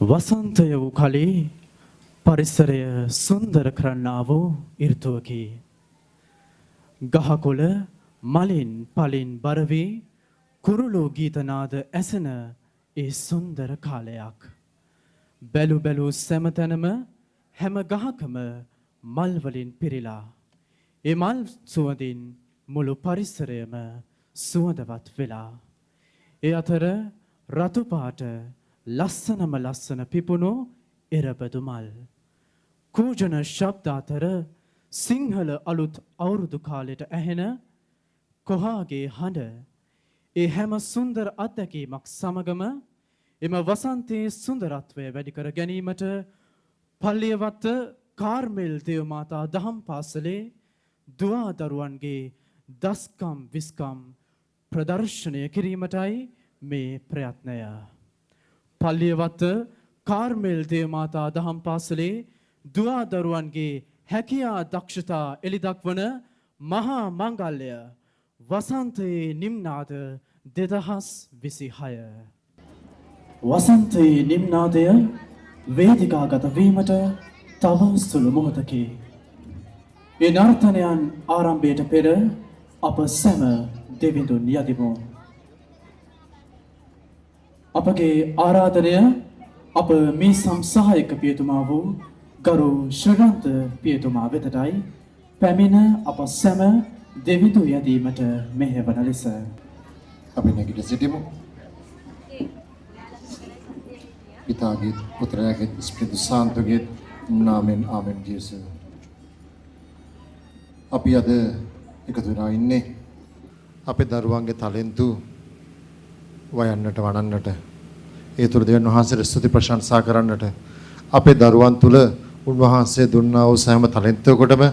වසන්තය වූ කලී පරිසරය සුන්දර කරන්නා වූ ඍතුවකි. ගහකොළ මලින් පලින් බර වී කුරුළු ගීතනාද ඇසෙන ඒ සුන්දර කාලයක්. බැලු බැලූ සෑමතැනම හැම ගහකම මල් වලින් පිරීලා. ඒ මල් සුවඳින් මුළු පරිසරයම සුවඳවත් වෙලා. ඒ අතර රතු පාට ලස්සනම ලස්සන පිපුණු එරබදු මල්. කූජන ශබ්ද අතර සිංහල අලුත් අවුරුදු කාලෙට ඇහෙන කොහාගේ හඬ. ඒ හැම සුන්දර අත්දැකීමක් සමගම එම වසන්තයේ සුන්දරත්වය වැඩි කර ගැනීමට පල්ලියවත්ත කාර්මෙල් දේවමාතා දහම් පාසලේ දුවා දරුවන්ගේ දස්කම් විස්කම් ප්‍රදර්ශනය කිරීමටයි මේ ප්‍රයත්නය. පල්ලියවත්ත කාර්මෙල් දේවමාතා දහම් පාසලේ දුවා දරුවන්ගේ හැකියා දක්ෂතා එළිදක්වන මහා මංගල්‍ය වසන්තයේ නිම්නාද 2026. වසන්තයේ නිම්නාදය වේදිකාගත වීමට තව සුළු මොහොතකි. ඒ නර්තනයන් ආරම්භයට පෙර අප සැම දෙවිඳුන් යදිමු. අපගේ ආරාධනය අප මේ සම්සහායක පියතුමා වූ ගරු ශ්‍රගන්ත පියතුමා වෙතටයි පැමිණ අප සැම දෙවිඳු යදීමට මෙහෙවන ලෙස අපි නැගිට සිටිමු. පිතාගේ පුත්‍රයාගේ ස්පිරිතු සාන්තුගේ නාමයෙන් ආමෙන් ජේසු. අපි අද එකතු වෙලා ඉන්නේ අපේ දරුවන්ගේ ටැලන්තු වයන්නට වඩන්නට ඒ තුළ දෙවියන් වහන්සේට ස්තුති ප්‍රශංසා කරන්නට අපේ දරුවන් තුළ උන්වහන්සේ දුන්නා වූ සෑම ටැලන්තුවකටම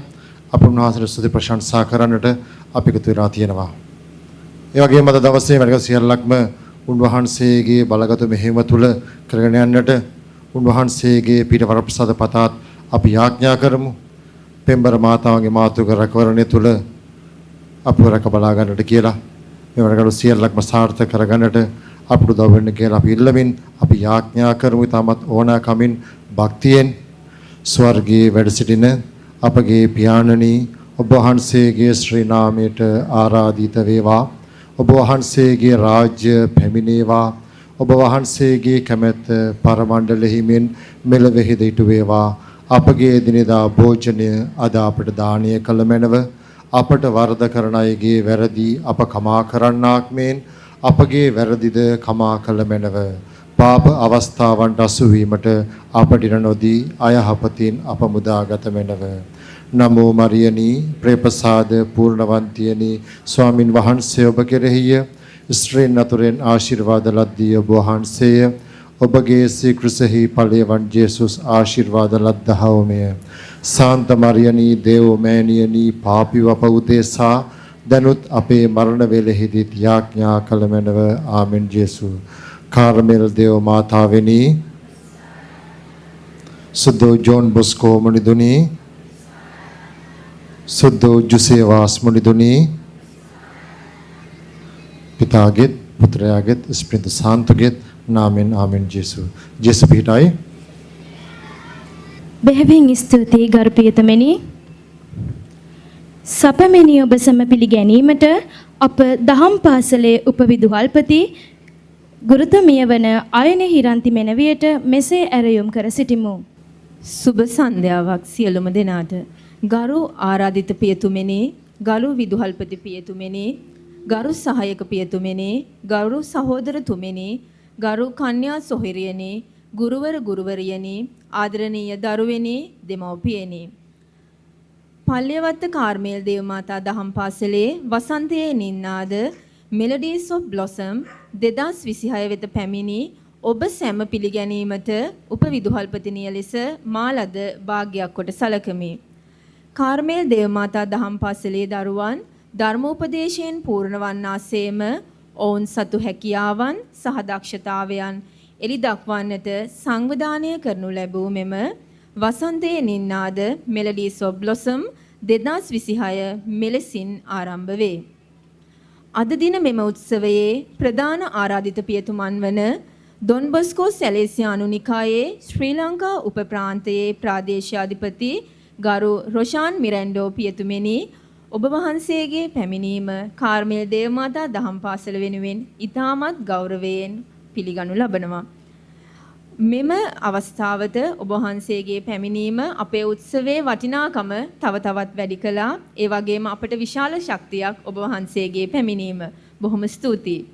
අප උන්වහන්සේට ස්තුති ප්‍රශංසා කරන්නට අපි එකතු වෙලා තියෙනවා. ඒ වගේම අද දවසේ වැඩ සියල්ලක්ම උන්වහන්සේගේ බලගත මෙහෙයුම තුළ කරගෙන යන්නට උන්වහන්සේගේ පිට වරප්‍රසාද පතාත් අපි යාඥා කරමු. පෙම්බර මාතාවගේ මාතුක රැකවරණය තුළ අපව රැක බලා ගන්නට කියලා මේ වැඩ සියල්ලක්ම සාර්ථක කරගන්නට අපට උදව් වෙන්න කියලා අපි ඉල්ලමින් අපි යාඥා කරමු. තමත් ඕනෑකමින් භක්තියෙන් ස්වර්ගයේ වැඩ සිටින අපගේ පියාණනි ඔබ වහන්සේගේ ශ්‍රී නාමයට ආරාධිත වේවා. ඔබ වහන්සේගේ රාජ්‍ය පැමිණේවා. ඔබ වහන්සේගේ කැමැත්ත පරමණ්ඩලෙහි මෙන් මෙලොවෙහිද ඉටු වේවා. අපගේ දිනදා භෝජනය අද අපට දානය කළ මැනව අපට වරද කරන අයගේ වැරදි අප කමා කරන්නාක් මෙන් අපගේ වැරදිද කමා කළ මැනව. පාප අවස්ථාවන්ට අසු වීමට අපට ඉඩ නොදී අයහපතින් අප මුදාගත මැනව. නමෝ මරියනි ප්‍රේපසාද පූර්ණවන්තියනි ස්වාමින් වහන්සේ ඔබ කෙරෙහිය ස්ත්‍රීන් අතුරෙන් ආශිර්වාද ලද්දී ඔබ වහන්සේය. ඔබගේ ශ්‍රී ක්‍රිස්තෙහි ඵලයවන් ජේසුස් ආශිර්වාද ලද්දහවමය. සාන්ත මරියනි දේව මෑණියනි පාපී අප උදෙසා දනුත් අපේ මරණ වේලෙහිදී යාඥා කළ මැනව. ආමෙන් ජේසු. කාර්මෙල් දේව මාතාවෙනි සුද්ධ ජෝන් බොස්කෝ මුනිදුනි සුද්ධ ජුසේවාස් මුනිදුනි පිතාගෙත් පුත්‍රයාගෙත් ස්ප්‍රින්ත සාන්තුගෙත් නාමෙන් ආමෙන් ජේසු. ජේසු පිටයි. බෙහෙවින් ස්තුතියි ගරු පියතමෙනි. සපමෙනි ඔබ සම පිළිගැනීමට අප දහම් පාසලේ උපවිදුහල්පති ගුරුතුමිය වන අයන හිරන්ති මෙනවියට මෙසේ ඇරයුම් කර සිටිමු. සුබ සන්ධ්‍යාවක් සියලුම දෙනාට. ගරු ආරාධිත පියතුමෙනි, ගරු විදුහල්පති පියතුමෙනි, ගරු සහායක පියතුමෙනි, ගරු සහෝදරතුමෙනි, ගරු කන්‍යා සොහිරියනි, ගුරුවර ගුරුවරියනි, ආදරණීය දරුවෙනි, දෙමව්පියනි. පල්ලියවත්ත කාර්මේල් දේවමාතා දහම් පාසලේ වසන්තයේ නින්නාද මෙලඩීස් ඔෆ් බ්ලොසම් 2026 වෙත පැමිණි ඔබ සැම පිළිගැනීමට උපවිදුහල්පතිනිය ලෙස මා ලද භාග්‍යයක් කොට සලකමි. කාර්මේල් දේවමාතා දහම් පාසලේ දරුවන් ධර්මෝපදේශයෙන් පූර්ණ වන්නාසේම ඔවුන් සතු හැකියාවන් සහ දක්ෂතාවයන් එලි දක්වන්නට සංවිධානය කරනු ලැබූ මෙම වසන්තයේ නින්නාද මෙලඩීස් ඔෆ් බ්ලොසම් 2026 මෙලෙසින් ආරම්භ වේ. අද දින මෙම උත්සවයේ ප්‍රධාන ආරාධිත පියතුමන් වන ඩොන් බොස්කෝ සැලේසියානු නිකායේ ශ්‍රී ලංකා උප ප්‍රාන්තයේ ප්‍රාදේශාධිපති ගරු රොෂාන් මිරැන්ඩෝ පියතුමෙනි, ඔබ වහන්සේගේ පැමිණීම කාර්මෙල් දේවමාතා දහම් පාසල වෙනුවෙන් ඉතාමත් ගෞරවයෙන් පිළිගනු ලබනවා. මෙම අවස්ථාවට ඔබ වහන්සේගේ පැමිණීම අපේ උත්සවයේ වටිනාකම තව තවත් වැඩි කළා. ඒ වගේම අපට විශාල ශක්තියක් ඔබ වහන්සේගේ පැමිණීම. බොහොම ස්තුතියි.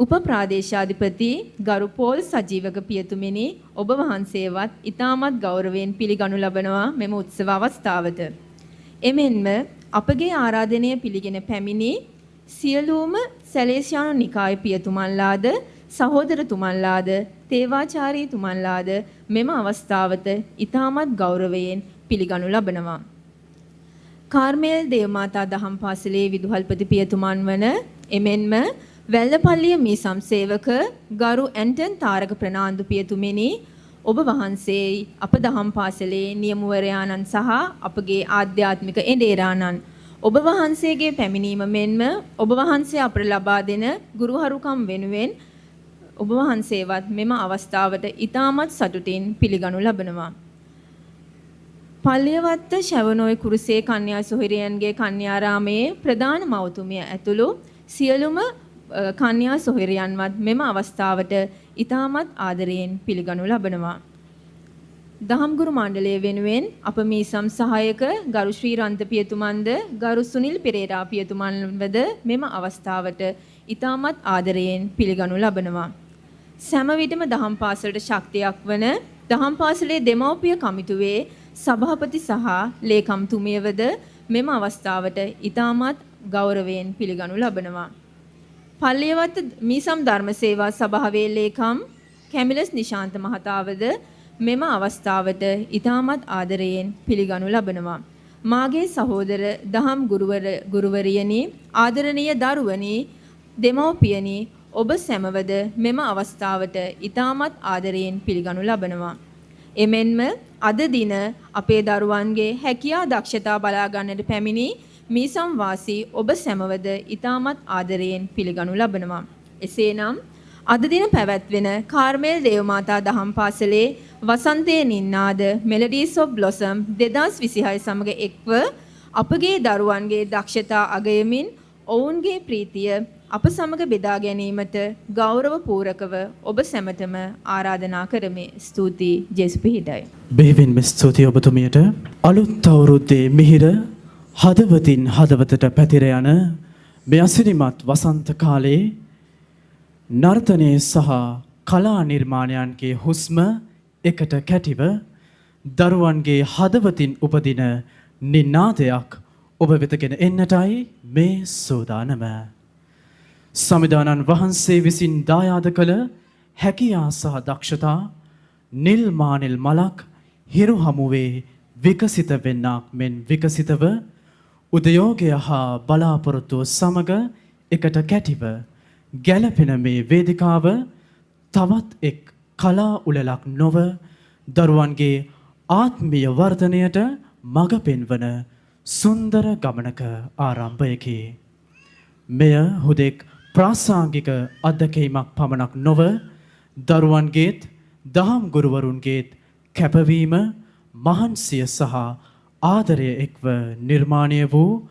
උප ප්‍රාදේශාධිපති ගරු පෝල් සජීවක පියතුමෙනි, ඔබ වහන්සේවත් ඉතාමත් ගෞරවයෙන් පිළිගනු ලබනවා මෙම උත්සව අවස්ථාවට. එමෙන්ම අපගේ ආරාධනය පිළිගෙන පැමිණි සියලුම සැලේසියානු නිකාය පියතුමන්ලාද සහෝදරතුමන්ලාද තේවාචාරීතුමන්ලාද මෙම අවස්ථාවට ඉතාමත් ගෞරවයෙන් පිළිගනු ලබනවා. කාර්මෙල් දේවමාතා දහම් පාසලේ විදුහල්පති පියතුමන් වන එමෙන්ම වැල්ලපල්ලිය මීසම් සේවක ගරු ඇන්ටන් තාරක ප්‍රනාන්දු පියතුමෙනි, ඔබ වහන්සේයි අප දහම් පාසලේ නියමුවරයාණන් සහ අපගේ ආධ්‍යාත්මික එඬේරාණන්, ඔබ වහන්සේගේ පැමිණීම මෙන්ම ඔබ වහන්සේ අපට ලබා දෙන ගුරුහරුකම් වෙනුවෙන් ඔබ වහන්සේවත් මෙම අවස්ථාවට ඉතාමත් සතුටින් පිළිගනු ලබනවා. පල්ලියවත්ත ශැවනෝය කුරුසේ කන්‍යා සොහොයුරියන්ගේ කන්‍යාරාමයේ ප්‍රධාන මව්තුමිය ඇතුළු සියලුම කන්‍යා සොහොයුරියන්වත් මෙම අවස්ථාවට ඉතාමත් ආදරයෙන් පිළිගනු ලබනවා. දහම්ගුරු මණ්ඩලය වෙනුවෙන් අප මීසම් සහායක ගරු ශ්‍රීරන්ත පියතුමන්ද ගරු සුනිල් පෙරේරා පියතුමන්වද මෙම අවස්ථාවට ඉතාමත් ආදරයෙන් පිළිගනු ලබනවා. සෑම විටම දහම් පාසලට ශක්තියක් වන දහම් පාසලේ දෙමව්පිය කමිටුවේ සභාපති සහ ලේකම්තුමියවද මෙම අවස්ථාවට ඉතාමත් ගෞරවයෙන් පිළිගනු ලබනවා. පල්ලියවත්ත මීසම් ධර්ම සේවා සභාවේ ලේකම් කැමිලස් නිශාන්ත මහතාවද මෙම අවස්ථාවට ඉතාමත් ආදරයෙන් පිළිගනු ලබනවා. මාගේ සහෝදර දහම් ගුරුවරියනි, ආදරණීය දරුවනි, දෙමව්පියනි, ඔබ සැමවද මෙම අවස්ථාවට ඉතාමත් ආදරයෙන් පිළිගනු ලබනවා. එමෙන්ම අද දින අපේ දරුවන්ගේ හැකියා දක්ෂතා බලා ගන්නට පැමිණි මීසම් වාසී ඔබ සැමවද ඉතාමත් ආදරයෙන් පිළිගනු ලබනවා. එසේනම් අද දින පැවැත්වෙන කාර්මෙල් දේවමාතා දහම් පාසලේ වසන්තයේ නින්නාද මෙලඩීස් ඔෆ් බ්ලොසම් 2026 සමග එක්ව අපගේ දරුවන්ගේ දක්ෂතා අගයමින් ඔවුන්ගේ ප්‍රීතිය අප සමග බෙදා ගැනීමට ගෞරවපූර්වකව ඔබ සැමටම ආරාධනා කරමි. ස්තුතියි. ජේසු පිහිටයි. බෙහෙවින්ම ස්තුතියි ඔබතුමියට. අලුත් අවුරුද්දේ මිහිර හදවතින් හදවතට පැතිර යන මේ අසිරිමත් වසන්ත කාලයේ නර්තනයේ සහ කලා නිර්මාණයන්ගේ හුස්ම එකට කැටිව දරුවන්ගේ හදවතින් උපදින නිනාදයක් ඔබ වෙතගෙන එන්නටයි මේ සූදානම. සමිදානන් වහන්සේ විසින් දායාද කළ හැකියා සහ දක්ෂතා නිල් මානෙල් මලක් හිරු හමුවේ විකසිත වෙන්නක් මෙන් විකසිතව උදයෝගය හා බලාපොරොත්තුව සමග එකට කැටිව ගැලපෙන මේ වේදිකාව තවත් එක් කලා උළෙලක් නොව දරුවන්ගේ ආත්මීය වර්ධනයට මඟ පෙන්වන සුන්දර ගමනක ආරම්භයකි. මෙය හුදෙක් ප්‍රාසංගික අත්දැකීමක් පමණක් නොව දරුවන්ගේත් දහම් ගුරුවරුන්ගේත් කැපවීම මහන්සිය සහ ආදරය එක්ව නිර්මාණය වූ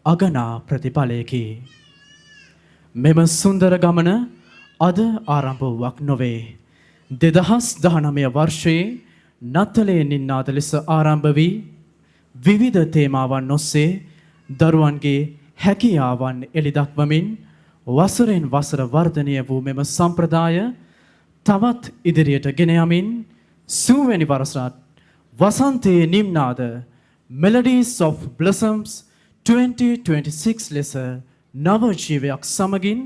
අගනා ප්‍රතිඵලයකි. මෙම සුන්දර ගමන අද ආරම්භ වූවක් නොවේ. 2019 වර්ෂයේ නත්තලේ නින්නාද ලෙස ආරම්භ වී විවිධ තේමාවන් ඔස්සේ දරුවන්ගේ හැකියාවන් එළිදක්වමින් වසරෙන් වසර වර්ධනය වූ මෙම සම්ප්‍රදාය තවත් ඉදිරියට ගෙන යමින් සුවැනි වසරත් වසන්තයේ නිම්නාද Melodies of Blossoms 2026 ලෙස නව ජීවයක් සමගින්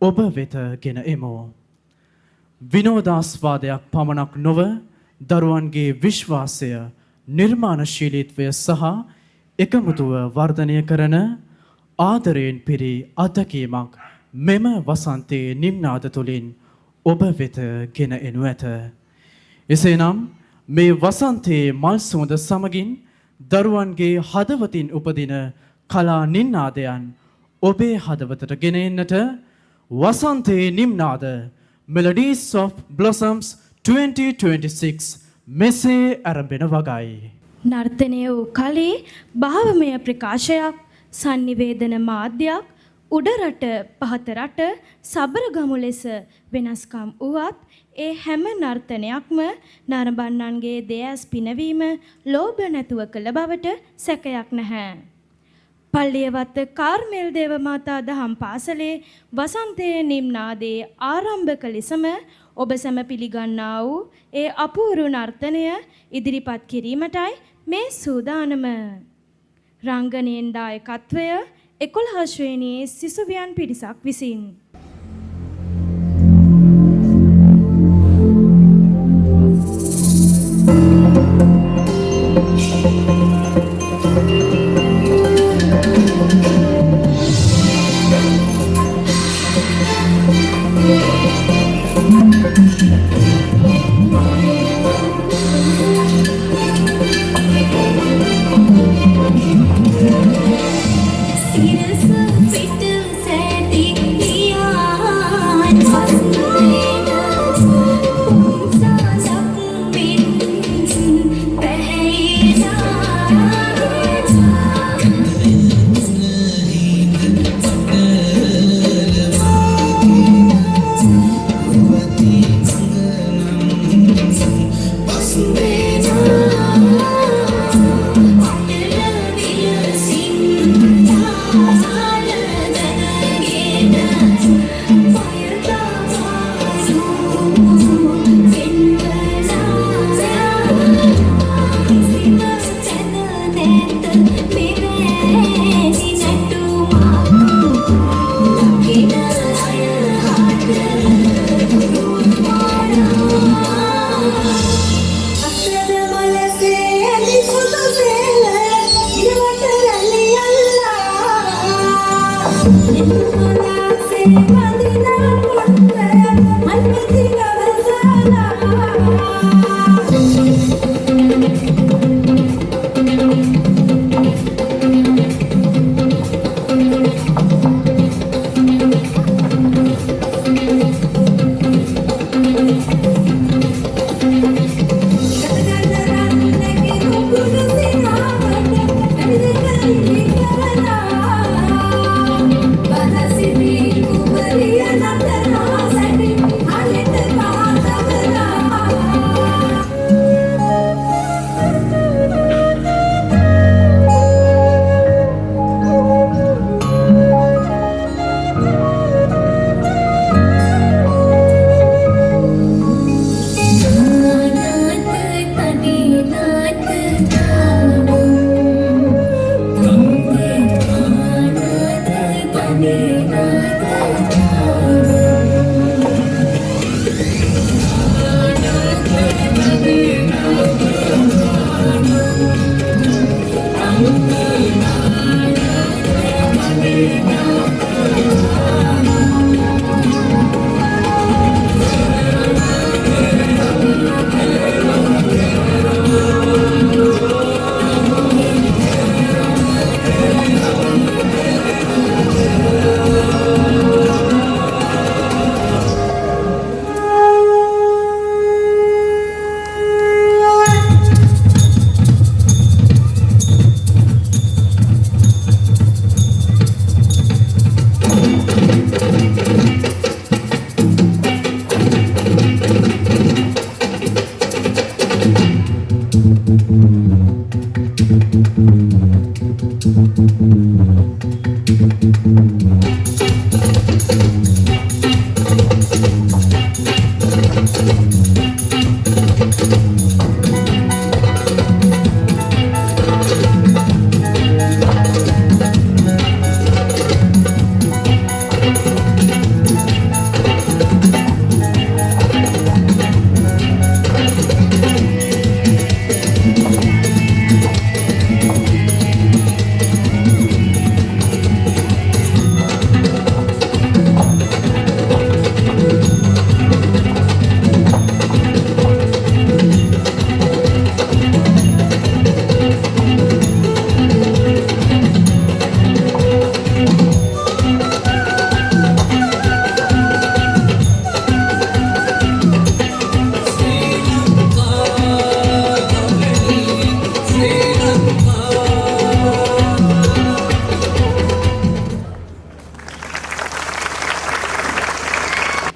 ඔබ වෙත ගෙන එමු. විනෝදාස්වාදයක් පමණක් නොව දරුවන්ගේ විශ්වාසය, නිර්මාණශීලීත්වය සහ එකමුතුව වර්ධනය කරන ආදරයෙන් පිරි අත්දැකීමක් මෙම වසන්තයේ නිම්නාද තුළින් ඔබ වෙත ගෙන එනු ඇත. එසේනම් මේ වසන්තයේ මල් සුවඳ සමගින් දරුවන්ගේ හදවතින් උපදින කලා නින්නාදයන් ඔබේ හදවතට ගෙන එන්නට වසන්තයේ නිම්නාද Melodies of Blossoms 2026 මෙසේ ආරම්භන වගයි. නර්තනය වූ කලේ භාවමය ප්‍රකාශයක් sannivedana මාධ්‍යයක් උඩරට පහත රට සබරගමු ලෙස වෙනස්කම් වුවත් ඒ හැම නර්තනයක්ම නරඹන්නන්ගේ දෙයස් පිනවීම ලෝභ නැතුව කළ බවට සැකයක් නැහැ. පල්ලියවත්ත කාර්මෙල් දේව මාතා දහම් පාසලේ වසන්තයේ නිම්නාදයේ ආරම්භක ලෙසම ඔබ සැම පිළිගන්නා වූ ඒ අපූර්ව නර්තනය ඉදිරිපත් කිරීමටයි මේ සූදානම. රංගනයෙන් දායකත්වය 11 ශ්‍රේණියේ සිසුවියන් පිරිසක් විසින්.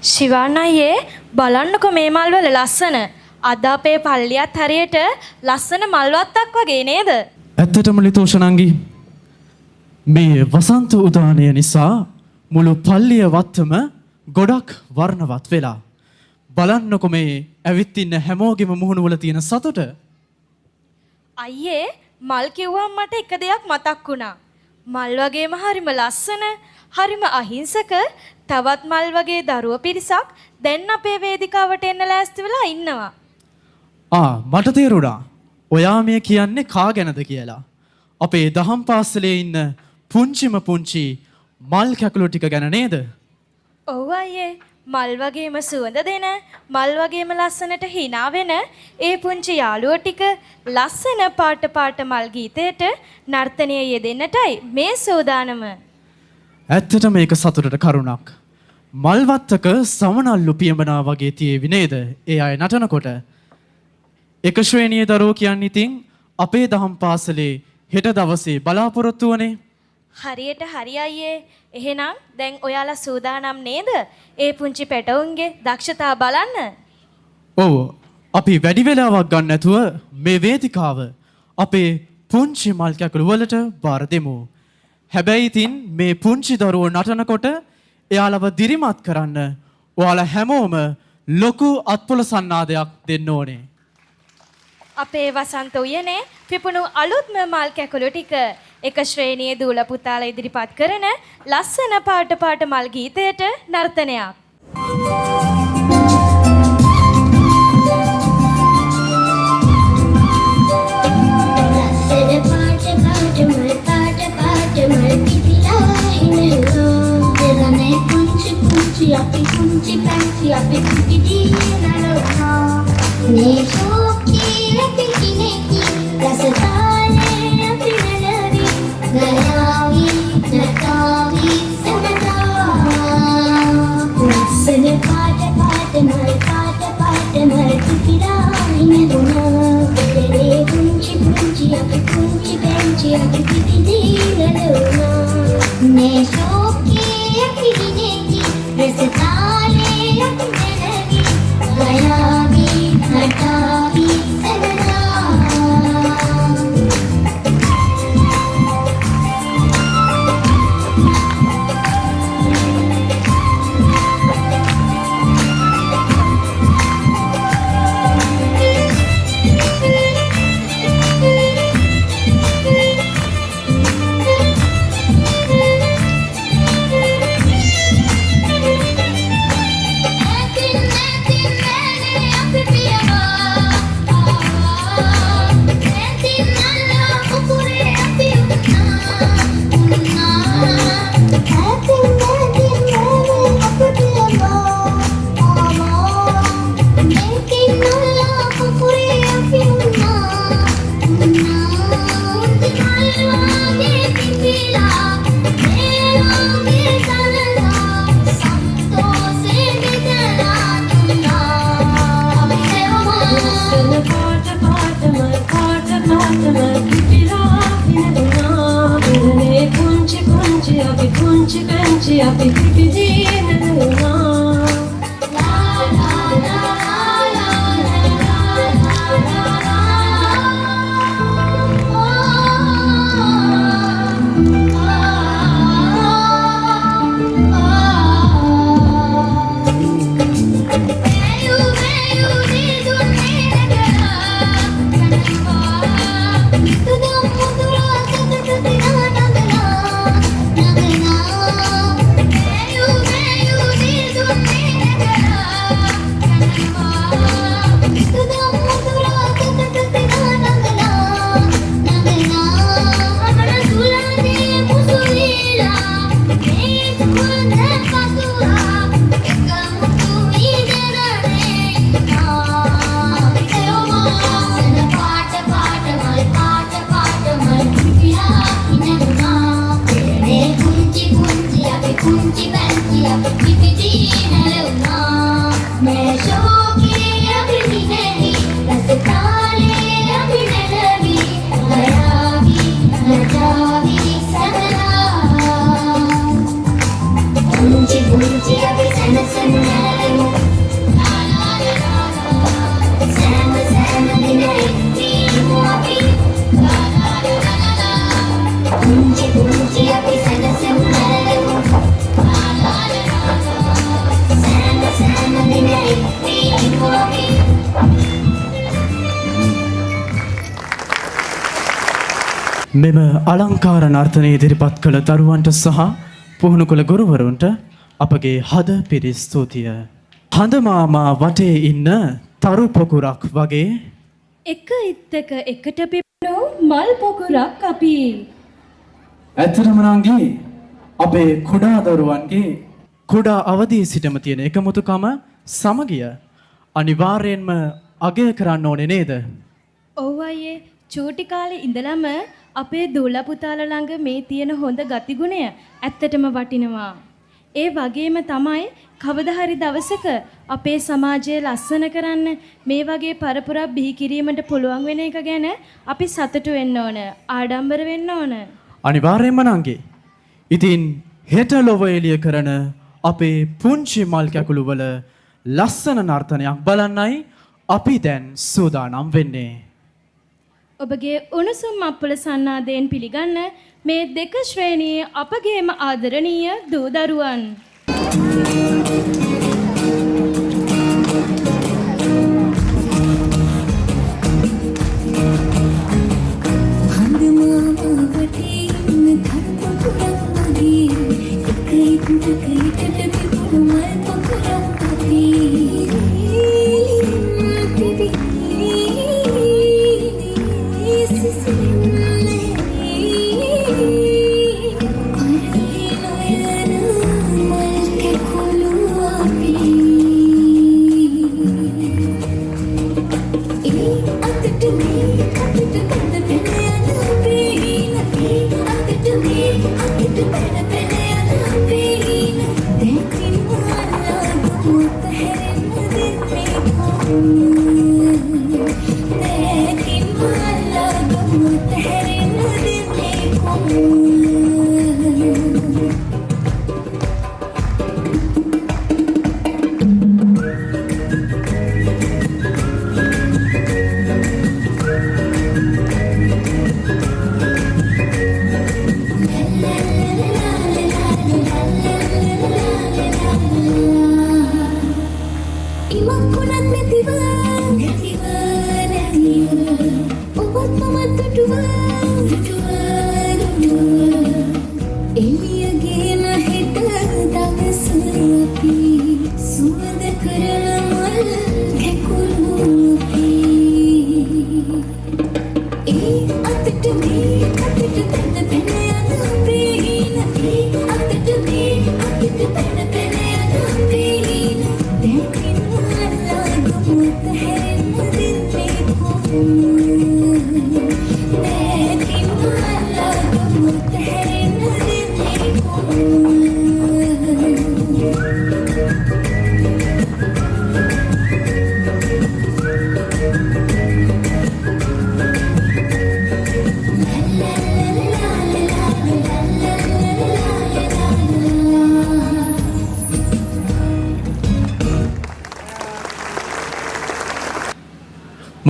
ශිවානයේ බලන්නකො මේ මල් වල ලස්සන. අද අපේ පල්ලියත් හරියට ලස්සන මල් වත්තක් වගේ නේද? ඇත්තටම ලිතෝෂණංගි මේ වසන්ත උදානය නිසා මුළු පල්ලිය වත්තම ගොඩක් වර්ණවත් වෙලා. බලන්නකො මේ ඇවිත් ඉන්න හැමෝගෙම මුහුණු වල තියෙන සතුට. අයියේ මල් කිව්වම මට එක දෙයක් මතක් වුණා. මල් වගේම හරිම ලස්සන, හරිම අහිංසක තවත් මල් වගේ දරුව පිරිසක් දැන් අපේ වේදිකාවට එන්න ලෑස්ති වෙලා ඉන්නවා. මට තේරුණා. ඔයා මේ කියන්නේ කා ගැනද කියලා. අපේ දහම් පාසලේ ඉන්න පුංචිම පුංචි මල් කැකුළු ටික ගැන නේද? ඔව් අයියේ. මල් වගේම සුවඳ දෙන, මල් වගේම ලස්සනට hina වෙන ඒ පුංචි යාළුවෝ ටික ලස්සන පාට මල් ගීතයට නර්තනයේ යෙදෙන්නටයි මේ සෝදානම. ඇත්තට මේක සතුටට කරුණක්. මල්වත්තක සමනල්ලු පියඹනා වගේ තියේවි නේද? ඒ අය නටනකොට. එක ශ්‍රේණියේ දරුවෝ කියන්නේ ඉතින් අපේ දහම් පාසලේ හෙට දවසේ බලාපොරොත්තු වනේ. හරියට හරි අයියේ. එහෙනම් දැන් ඔයාලා සූදානම් නේද? ඒ පුංචි පැටවුන්ගේ දක්ෂතා බලන්න. ඔව්. අපි වැඩි වෙලාවක් ගන්න නැතුව මේ වේදිකාව අපේ පුංචි මල් කැකුළු වලට බාර දෙමු. හැබැයි ඉතින් මේ පුංචි දරුවෝ නටනකොට එයාලව දිරිමත් කරන්න ඔයාලා හැමෝම ලොකු අත්පොළ සන්නාදයක් දෙන්න ඕනේ. අපේ වසන්ත උයනේ පිපුණු අලුත්ම මල් කැකුළු ටික එක ශ්‍රේණියේ දූල පුතාලා ඉදිරිපත් කරන ලස්සන පාට මල් ගීතයට නර්තනයක්. Api kunci panci api kunci nalona ne shoki api kineki rasa tale api nalari gayavi natavi samata rasane paata mal tikira inaduna ne kunci api kunci panci api kunci nalona ne shoki api kineki रसताले अपने गयावी हटावी सदा api kunci nalona la la la la Kunci api sana මෙම අලංකාර නර්තනය ඉදිරිපත් කළ දරුවන්ට සහ පුහුණු කළ ගුරුවරුන්ට අපගේ හද පිරි ස්තුතිය. හඳ මාමා වටේ ඉන්න තරු පොකුරක් වගේ එක ඉත්තක එකට පිපුණු මල් පොකුරක් අපි. ඇත්තටම නංගී අපේ කුඩා දරුවන්ගේ කුඩා අවදී සිටම තියෙන එකමුතුකම සමගිය අනිවාර්යෙන්ම අගය කරන්න ඕනේ නේද? ඔව් අයියේ චූටි කාලේ ඉඳලම අපේ දූලා පුතාලා ළඟ මේ තියෙන හොඳ ගතිගුණය ඇත්තටම වටිනවා. ඒ වගේම තමයි කවදා හරි දවසක අපේ සමාජය ලස්සන කරන්න මේ වගේ පරපුරක් බිහි කිරීමට පුළුවන් වෙන එක ගැන අපි සතුටු වෙන්න ඕන, ආඩම්බර වෙන්න ඕන. අනිවාර්යෙන්ම නංගී. ඉතින් හෙට ලොව එළිය කරන අපේ පුංචි මල් කැකුළු වල ලස්සන නර්තනයක් බලන්නයි අපි දැන් සූදානම් වෙන්නේ. ඔබගේ උණුසුම් අප්පුල සන්නාදයෙන් පිළිගන්න මේ දෙක ශ්‍රේණියේ අපගේම ආදරණීය දූ දරුවන්.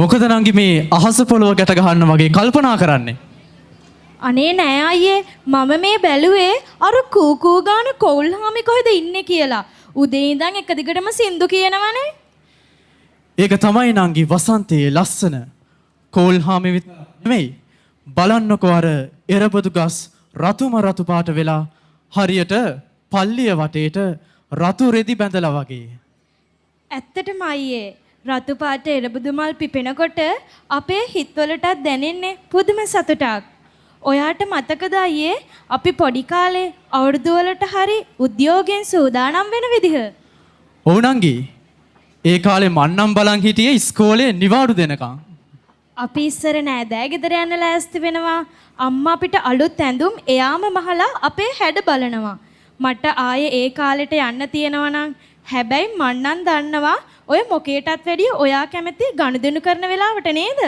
මොකද නංගි මේ අහස පොළොව ගැට ගහන්න වගේ කල්පනා කරන්නේ? අනේ නෑ අයියේ මම මේ බැලුවේ අර කූකූ ගාන කොල්හාමි කොහෙද ඉන්නේ කියලා. උදේ ඉඳන් එක දිගටම සින්දු කියනවනේ. ඒක තමයි නංගි වසන්තයේ ලස්සන. කොල්හාමි නෙමෙයි. බලන්නකෝ අර එරබදු ගස් රතුම රතු පාට වෙලා හරියට පල්ලිය වටේට රතු රෙදි බැඳලා වගේ. ඇත්තටම අයියේ රතු පාට එරබුදු මල් පිපෙනකොට අපේ හිතවලටත් දැනෙන්නේ පුදුම සතුටක්. ඔයාට මතකද අයියේ අපි පොඩි කාලේ අවුරුදු වලට හරි උද්‍යෝගයෙන් සූදානම් වෙන විදිහ? ඔව් නංගි. ඒ කාලේ මන්නම් බලන් හිටියේ ඉස්කෝලේ නිවාඩු දෙනකම්. අපි ඉස්සර නෑදෑ ගෙදර යන්න ලෑස්ති වෙනවා. අම්මා අපිට අලුත් ඇඳුම් එයාම මහලා අපේ හැඩ බලනවා. මට ආයේ ඒ කාලෙට යන්න තියෙනවා නම් හැබැයි මන්නම් දන්නවා ඔය මොකේටත් වැඩිය ඔයා කැමති ගනුදෙනු කරන වෙලාවට නේද?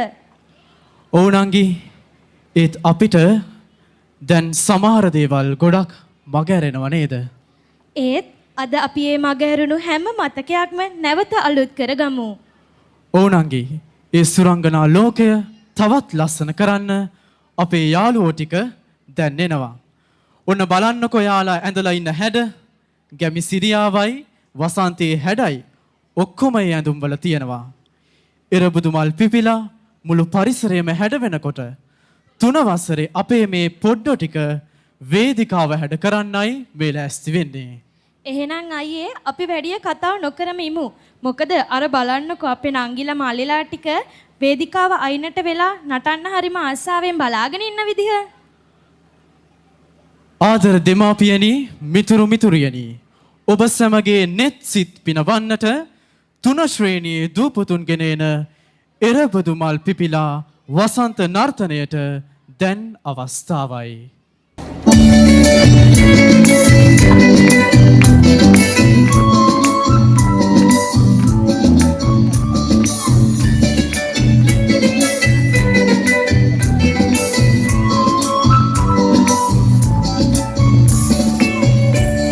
ඔව් නංගි. ඒත් අපිට දැන් සමහර දේවල් ගොඩක් මගහැරෙනව නේද? ඒත් අද අපි මේ මගහැරුණු හැම මතකයක්ම නැවත අලුත් කරගමු. ඕනංගි ඒ සුරංගනා ලෝකය තවත් ලස්සන කරන්න අපේ යාළුවෝ ටික දැන් එනවා. ඔන්න බලන්නකො යාලා ඇඳලා ඉන්න හැඩ ගැමි සිරියාවයි වසන්තයේ හැඩයි ඔක්කොම ඒ ඇඳුම්වල තියෙනවා. එරබුදු මල් පිපිලා මුළු පරිසරයම හැඩ වෙනකොට 3 වසරේ අපේ මේ පොඩ්ඩෝ ටික වේදිකාව හැඩ කරන්නයි මේ ලෑස්ති වෙන්නේ. එහෙනම් අයියේ අපි වැඩිය කතාව නොකරම ඉමු. මොකද අර බලන්නකෝ අපේ නංගිලා මල්ලිලා ටික වේදිකාව අයිනට වෙලා නටන්න හරිම ආසාවෙන් බලාගෙන ඉන්න විදිහ. ආදර දෙමාපියනි මිතුරු මිතුරියනි ඔබ සැමගේ නෙත් සිත් පිනවන්නට 3 ශ්‍රේණියේ දූපුතුන් ගෙනෙන එරබදු මල් පිපිලා වසන්ත නර්තනයට දැන් අවස්ථාවයි.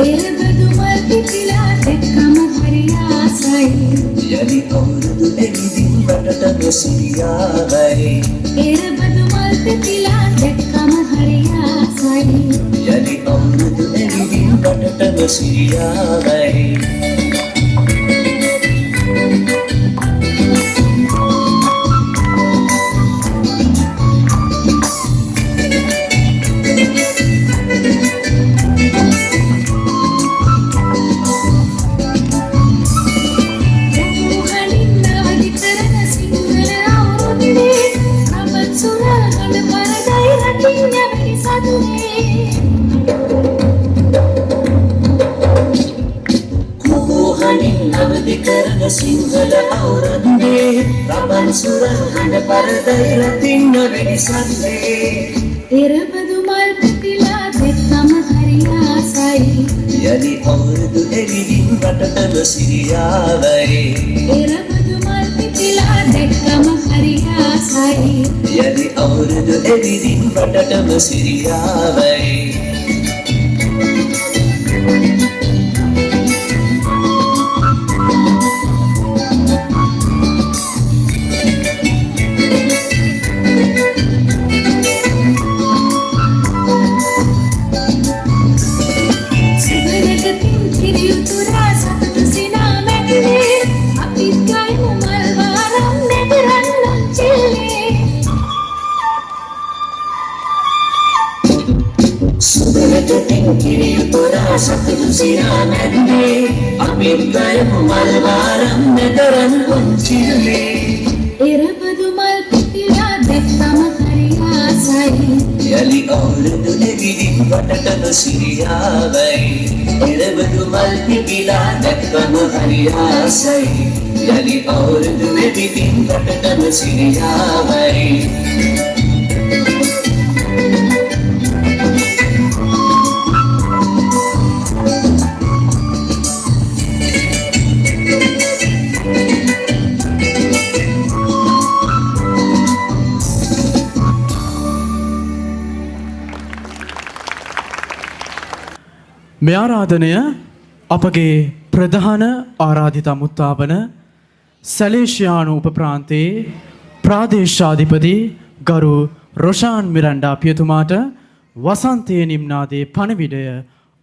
එරබදු මල් පිපිලා දැක්කම හරි ආසයි. යලි අවුරුදු එවිදින් රටට සිරියාවයි. එරබදු මල් පිපිලා දැක්කම හරි ආසයි. යලි අවුරුදු එවිදින් රටට සිරියාවයි. සිංහල අවුරුද්දේ රබන් සුරල් හඬ පරදයි රතින්න වෙඩිසන්නේ. එරබදු මල් පිපිලා දැක්කම හරි ආසයි. යලි අවුරුදු එවිදින් රටටම සිරියාවයි. එරබදු මල් පිපිලා දැක්කම හරි ආසයි. යලි අවුරුදු එවිදින් රටටම සිරියාවයි. සතුටු සිනා මැද්දේ අපිත් ගයමු මල් වාරම් මෙතරම් පුංචිලේ. එරබදු මල් පිපිලා දැක්කම හරි ආසයි. යලි අවුරුදු එවිදින් රටටම සිරියාවයි. එරබදු මල් පිපිලා දැක්කම හරි ආසයි. යලි අවුරුදු එවිදින් රටටම සිරියාවයි. මේ ආරාධනය අපගේ ප්‍රධාන ආරාධිත අමුත්තාවන සැලේෂියානු උප ප්‍රාන්තයේ ප්‍රාදේශාධිපති ගරු රොෂාන් මිරන්ඩා පියතුමාට වසන්තයේ නිම්නාදේ පණවිඩය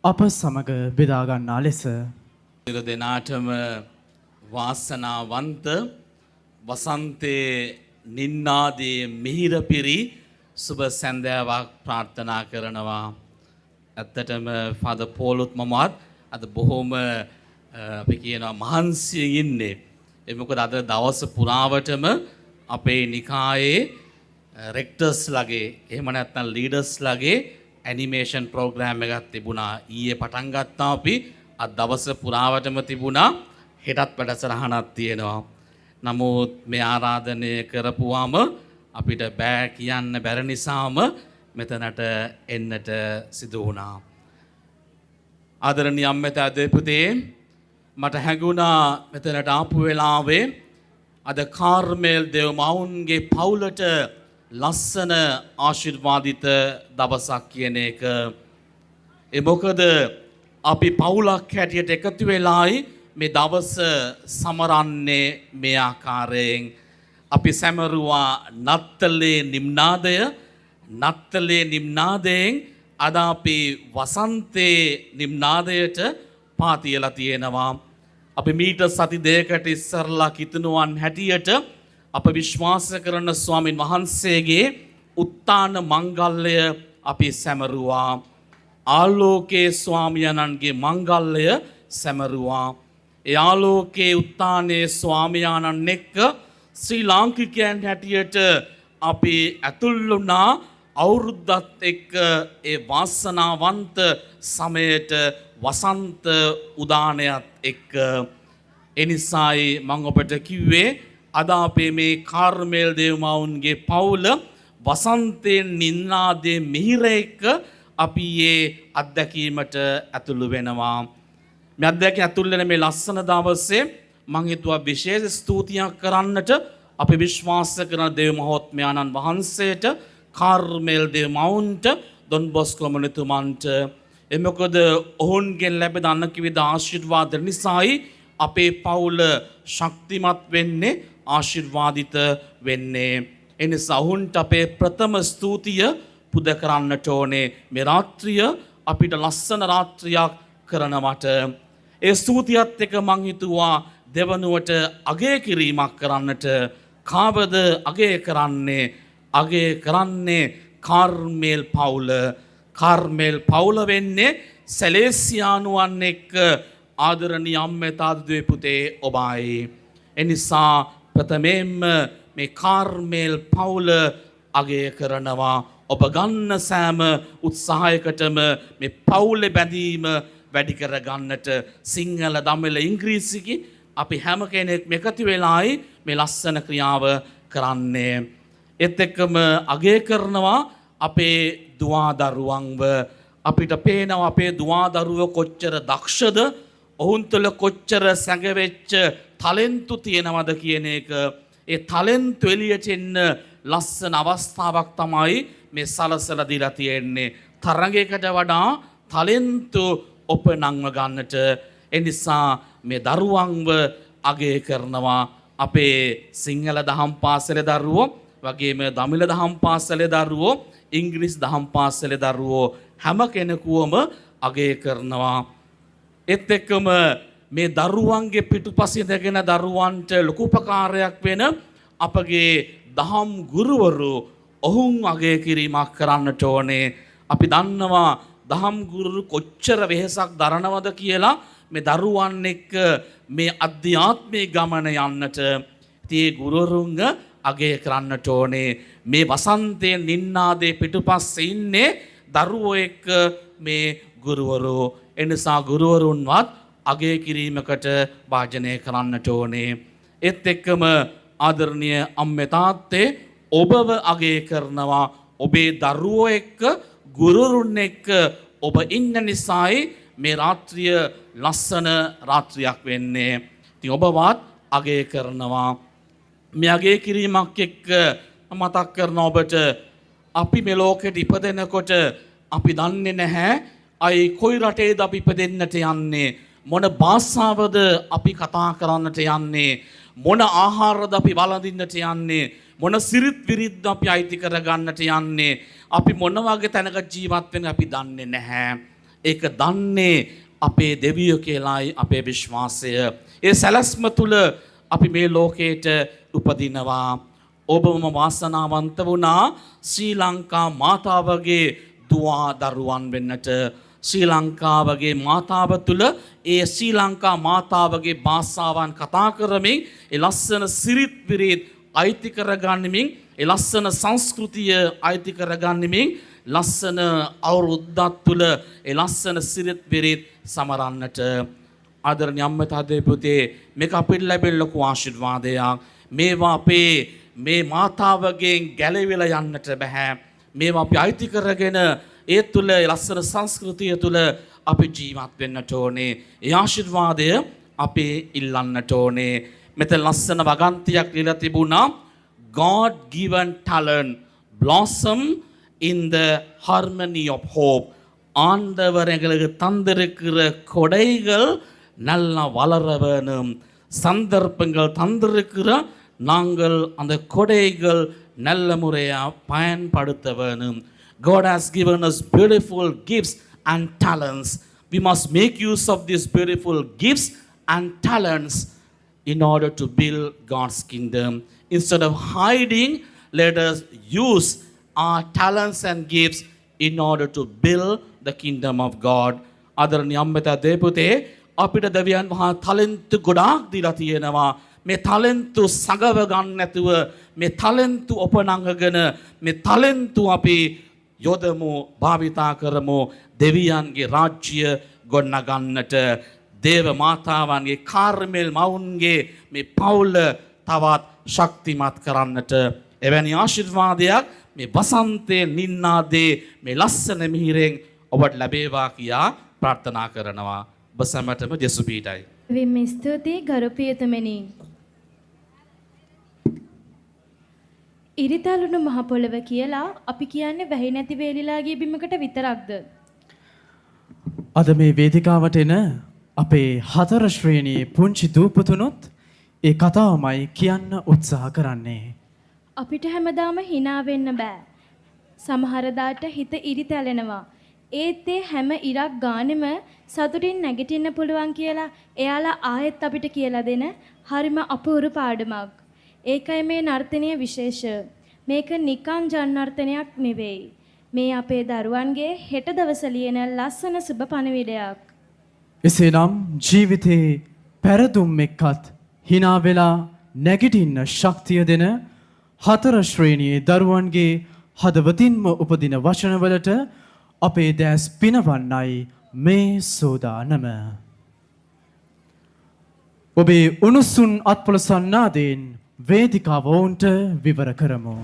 අප සමග බෙදා ගන්නා ලෙස සියලු දෙනාටම වාසනාවන්ත වසන්තයේ නින්නාදේ මිහිර පිරි සුබ සැන්දෑවක් ප්‍රාර්ථනා කරනවා. ඇත්තටම ෆාදර් පෝලුත් මමත් අද බොහොම අපි කියනවා මහන්සියෙන් ඉන්නේ. ඒ මොකද අද දවස පුරාවටම අපේ නිකායේ රෙක්ටර්ස් ලගේ එහෙම නැත්නම් ලීඩර්ස් ලගේ ඇනිමේෂන් ප්‍රෝග්‍රෑම් එකක් තිබුණා. ඊයේ පටන් ගත්තා අපි අද දවස පුරාවටම තිබුණා. හෙටත් වැඩසටහනක් තියෙනවා. නමුත් මේ ආරාධනය කරපුවාම අපිට බෑ කියන්න බැරි නිසාම මෙතනට එන්නට සිදු වුණා. ආදරණීය අම්මතා දෙපුතේ මට හැඟුණා මෙතනට ආපු වෙලාවේ අද කාර්මෙල් දෙව්මවුන්ගේ පවුලට ලස්සන ආශිර්වාදිත දවසක් කියන එක. ඒ මොකද අපි පවුලක් හැටියට එකතු වෙලායි මේ දවස සමරන්නේ මේ ආකාරයෙන්. අපි සැමරුවා නත්තලේ නිම්නාදය. නත්තලේ නිම්නාදයෙන් අද අපි වසන්තේ නිම්නාදයට පාතියලා තියෙනවා. අපි මීට සති දෙකකට ඉස්සරලා කිතුනුවන් හැටියට අප විශ්වාස කරන ස්වාමින් වහන්සේගේ උත්තාන මංගල්‍යය අපි සැමරුවා. ආලෝකයේ ස්වාමියාණන්ගේ මංගල්‍යය සැමරුවා. ඒ ආලෝකයේ උත්තානයේ ස්වාමියාණන් එක්ක ශ්‍රී ලාංකිකයන් හැටියට අපි ඇතුල් වුණා අවුරුද්දත් එක්ක ඒ වාසනාවන්ත සමයට වසන්ත උදානයත් එක්ක. එනිසායි මම ඔබට කිව්වේ අද අපේ මේ කාර්මෙල් දේවමවුන්ගේ පවුල වසන්තයෙන් නින්නාදේ මිහිර එක්ක අපි ඒ අත්දැකීමට ඇතුළු වෙනවා. මේ අත්දැකීම ඇතුළු වෙන මේ ලස්සන දවසේ මම හිතුවා විශේෂ ස්තුතියක් කරන්නට අපි විශ්වාස කරන දේව මහත්මයාණන් වහන්සේට කාර්මෙල් දේවමවුන්ට ඩොන් බොස්කෝ මහතුමන්ට එමකොද ඔවුන්ගෙන් ලැබෙන අනකිවිද ආශිර්වාද නිසායි අපේ පවුල ශක්තිමත් වෙන්නේ ආශිර්වාදිත වෙන්නේ. එනිසා ඔවුන්ට අපේ ප්‍රථම ස්තුතිය පුද කරන්නට ඕනේ. මේ රාත්‍රිය අපිට ලස්සන රාත්‍රියක් කරනවට ඒ ස්තුතියත් එක්ක මං හිතුවා දෙවනුවට අගය කිරීමක් කරන්නට. කාවද අගය කරන්නේ? අගය කරන්නේ කාර්මෙල් පවුල. කාර්මෙල් පවුල වෙන්නේ සැලේසියානුවන් එක්ක ආදරණීය අම්මේ තාත්තේ පුතේ ඔබයි. එනිසා ප්‍රථමයෙන්ම මේ කාර්මෙල් පවුල අගය කරනවා. ඔබ ගන්න සෑම උත්සාහයකටම මේ පවුලේ බැඳීම වැඩි කර ගන්නට සිංහල දමිළ ඉංග්‍රීසි අපි හැම කෙනෙක්ම එකතු වෙලායි මේ ලස්සන ක්‍රියාව කරන්නේ. ඒත් එක්කම අගය කරනවා අපේ දුවා දරුවන්ව. අපිට පේනවා අපේ දුවා දරුවෝ කොච්චර දක්ෂද, ඔවුන් තුළ කොච්චර සැඟවෙච්ච ටැලන්ට් තියෙනවද කියන එක. ඒ ටැලන්ට් එළියට එන්න ලස්සන අවස්ථාවක් තමයි මේ සලසලා දීලා තියෙන්නේ. තරඟයකට වඩා ටැලන්ට් ඔපනංව ගන්නට. එනිසා මේ දරුවන්ව අගය කරනවා. අපේ සිංහල දහම් පාසලේ දරුවෝ වගේම දමිළ දහම් පාසලේ දරුවෝ, ඉංග්‍රීසි දහම් පාසලේ දරුවෝ හැම කෙනෙකුවම අගය කරනවා. ඒත් එක්කම මේ දරුවන්ගේ පිටුපසින් දැගෙන දරුවන්ට ලොකු උපකාරයක් වෙන අපගේ දහම් ගුරුවරු ඔවුන් අගය කිරීමක් කරන්නට ඕනේ. අපි දන්නවා දහම් ගුරු කොච්චර වෙහෙසක් දරනවද කියලා මේ දරුවන් එක්ක මේ අධ්‍යාත්මික ගමන යන්නට. tie ගුරුවරුන්ව අගය කරන්නට ඕනේ. මේ වසන්තයේ නින්නාදේ පිටුපස්සේ ඉන්නේ දරුවෝ එක්ක මේ ගුරුවරු. එනිසා ගුරුවරුන්වත් අගය කිරීමකට වාජනය කරන්නට ඕනේ. ඒත් එක්කම ආදරණීය අම්මේ තාත්තේ ඔබව අගය කරනවා. ඔබේ දරුවෝ එක්ක ගුරුවරුන් එක්ක ඔබ ඉන්න නිසායි මේ රාත්‍රිය ලස්සන රාත්‍රියක් වෙන්නේ. ඉතින් ඔබවත් අගය කරනවා. මේ අගය කිරීමක් එක්ක මතක් කරන ඔබට අපි මේ ලෝකෙට ඉපදෙනකොට අපි දන්නේ නැහැ අයි කොයි රටේද අපි ඉපදෙන්නට යන්නේ, මොන භාෂාවද අපි කතා කරන්නට යන්නේ, මොන ආහාරද අපි වළඳින්නට යන්නේ, මොන සිරිත් විරිත් අපි අයිති කරගන්නට යන්නේ, අපි මොන වගේ තැනක ජීවත් වෙන්නේ අපි දන්නේ නැහැ. ඒක දන්නේ අපේ දෙවියෝ කියලායි අපේ විශ්වාසය. ඒ සැලැස්ම තුල අපි මේ ලෝකයට උපදිනවා. ඔබම වාසනාවන්ත වුණා ශ්‍රී ලංකා මාතාවගේ දුවා දරුවන් වෙන්නට. ශ්‍රී ලංකාවගේ මාතාව තුළ ඒ ශ්‍රී ලංකා මාතාවගේ භාෂාවන් කතා කරමින් ඒ ලස්සන සිරිත් විරිත් අයිති කරගන්නමින් ඒ ලස්සන සංස්කෘතිය අයිති කරගන්නමින් ලස්සන අවුරුද්දක් තුළ ඒ ලස්සන සිරිත් විරිත් සමරන්නට. ආදරණීය අම්මා තාත්තේ පුතේ, මේක අපිට ලැබෙන ලොකු ආශිර්වාදයක්. මේවා අපේ මේ මාතාවගෙන් ගැලවිලා යන්නට බෑ. මේවා අපි අයිති කරගෙන ඒ තුළ ලස්සන සංස්කෘතිය තුළ අපි ජීවත් වෙන්නට ඕනේ. ඒ ආශිර්වාදය අපි ඉල්ලන්නට ඕනේ. මෙතන ලස්සන වගන්තියක් ලියලා තිබුණා, God given talent blossom in the harmony of hope. ஆண்டவர் எங்களுக்கு தந்திருக்கிற கொடைகள் நல்லா வளர வேணும். சந்தர்ப்பங்கள் தந்திருக்கிற நாங்கள் அந்த கொடைகள் நல்ல முறையாக பயன்படுத்த வேணும். God has given us beautiful gifts and talents. We must make use of these beautiful gifts and talents in order to build God's kingdom. Instead of hiding, let us use our talents and gifts in order to build the kingdom of God. ආදරණීය අම්මතා දේපුතේ අපිට දෙවියන් වහන්සේ talent ගොඩාක් දීලා තියෙනවා. මේ talent සගව ගන්න නැතුව මේ ටැලන්ට් උපනංගගෙන මේ ටැලන්ට් අපි යොදමු, භාවිතා කරමු දෙවියන්ගේ රාජ්‍ය ගොඩනගන්නට, දේව මාතාවන්ගේ කාර්මෙල් මවුන්ගේ මේ පවුල තවත් ශක්තිමත් කරන්නට. එවැනි ආශිර්වාදයක් මේ වසන්තයේ නින්නාදේ මේ ලස්සන මිහිරෙන් ඔබට ලැබේවා කියා ප්‍රාර්ථනා කරනවා. ඔබ සැමටම ජේසු පීඨයි. විම ස්තුතියි ගරු පියතුමනි. ඉරිතලුණු මහ පොළව කියලා අපි කියන්නේ වැහි නැති වේලිලා ගිය බිමකට විතරක්ද? අද මේ වේදිකාවට එන අපේ 4 ශ්‍රේණියේ පුංචි දූපතුනොත් ඒ කතාවමයි කියන්න උත්සාහ කරන්නේ. අපිට හැමදාම hina වෙන්න බෑ. සමහර දාට හිත ඉරිතැලෙනවා. ඒත් ඒ හැම ඉරක් ගානෙම සතුටින් නැගිටින්න පුළුවන් කියලා එයාලා ආයෙත් අපිට කියලා දෙන හරිම අපූර්ව පාඩමක්. ඒකයි මේ නර්තනයේ විශේෂය. මේක නිකන් ජන්නර්තනයක් නෙවෙයි. මේ අපේ දරුවන්ගේ හෙට දවස ලියන ලස්සන සුබ පණිවිඩයක්. එසේනම් ජීවිතේ පෙරදුම් එක්කත් hina වෙලා නැගිටින්න ශක්තිය දෙන 4 ශ්‍රේණියේ දරුවන්ගේ හදවතින්ම උපදින වචනවලට අපේ දැස් පිනවන්නයි මේ සෝදානම. ඔබේ උණුසුම් අත්පොළසන්නාදයෙන් වේදිකාව ඔවුන්ට විවර කරමු.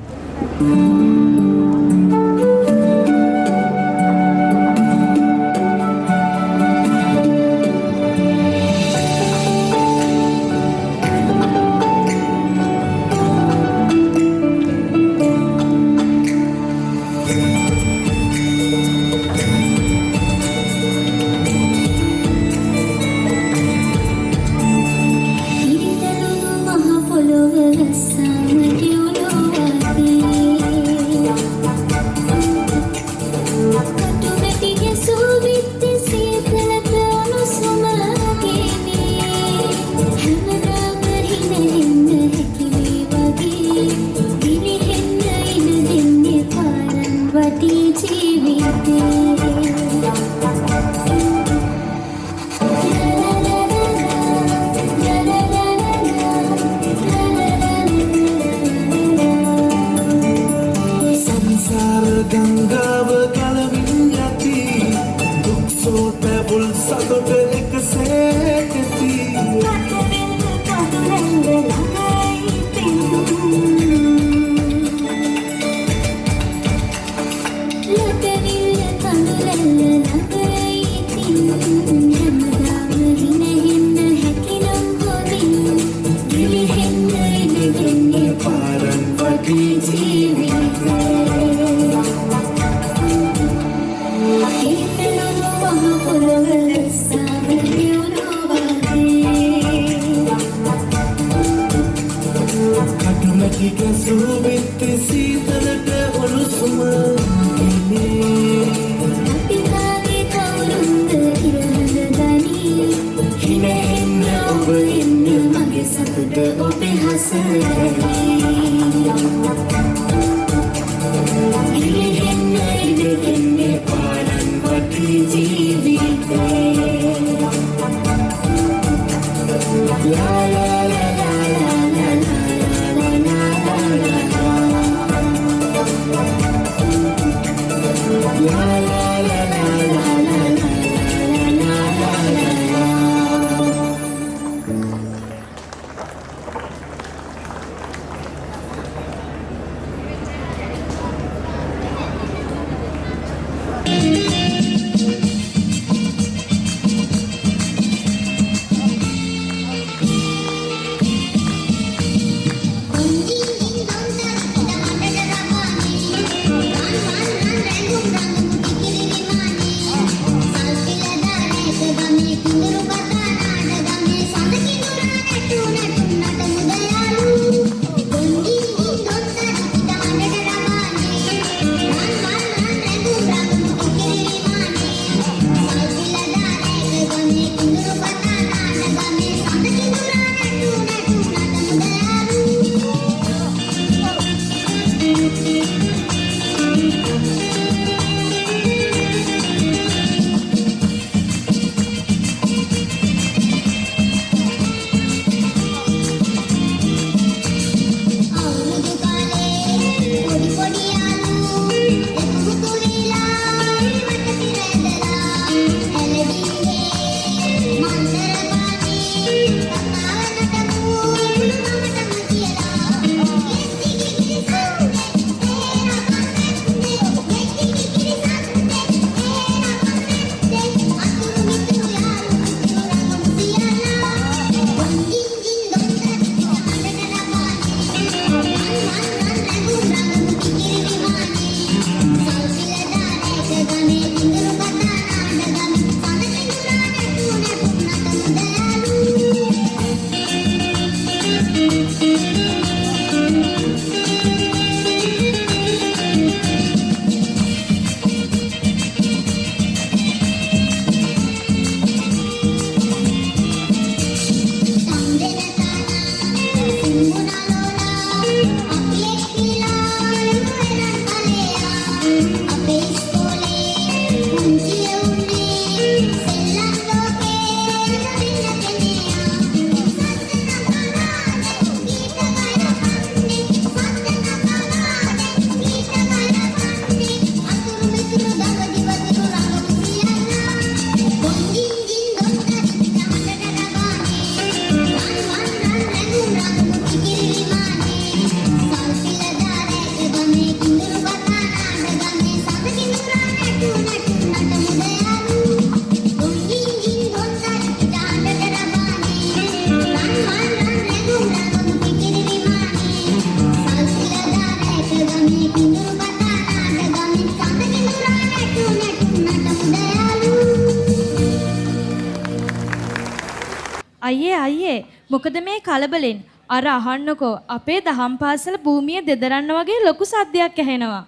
අයියේ මොකද මේ කලබලෙන්? අර අහන්නකෝ අපේ දහම් පාසල භූමිය දෙදරන්න වගේ ලොකු සද්දයක් ඇහෙනවා.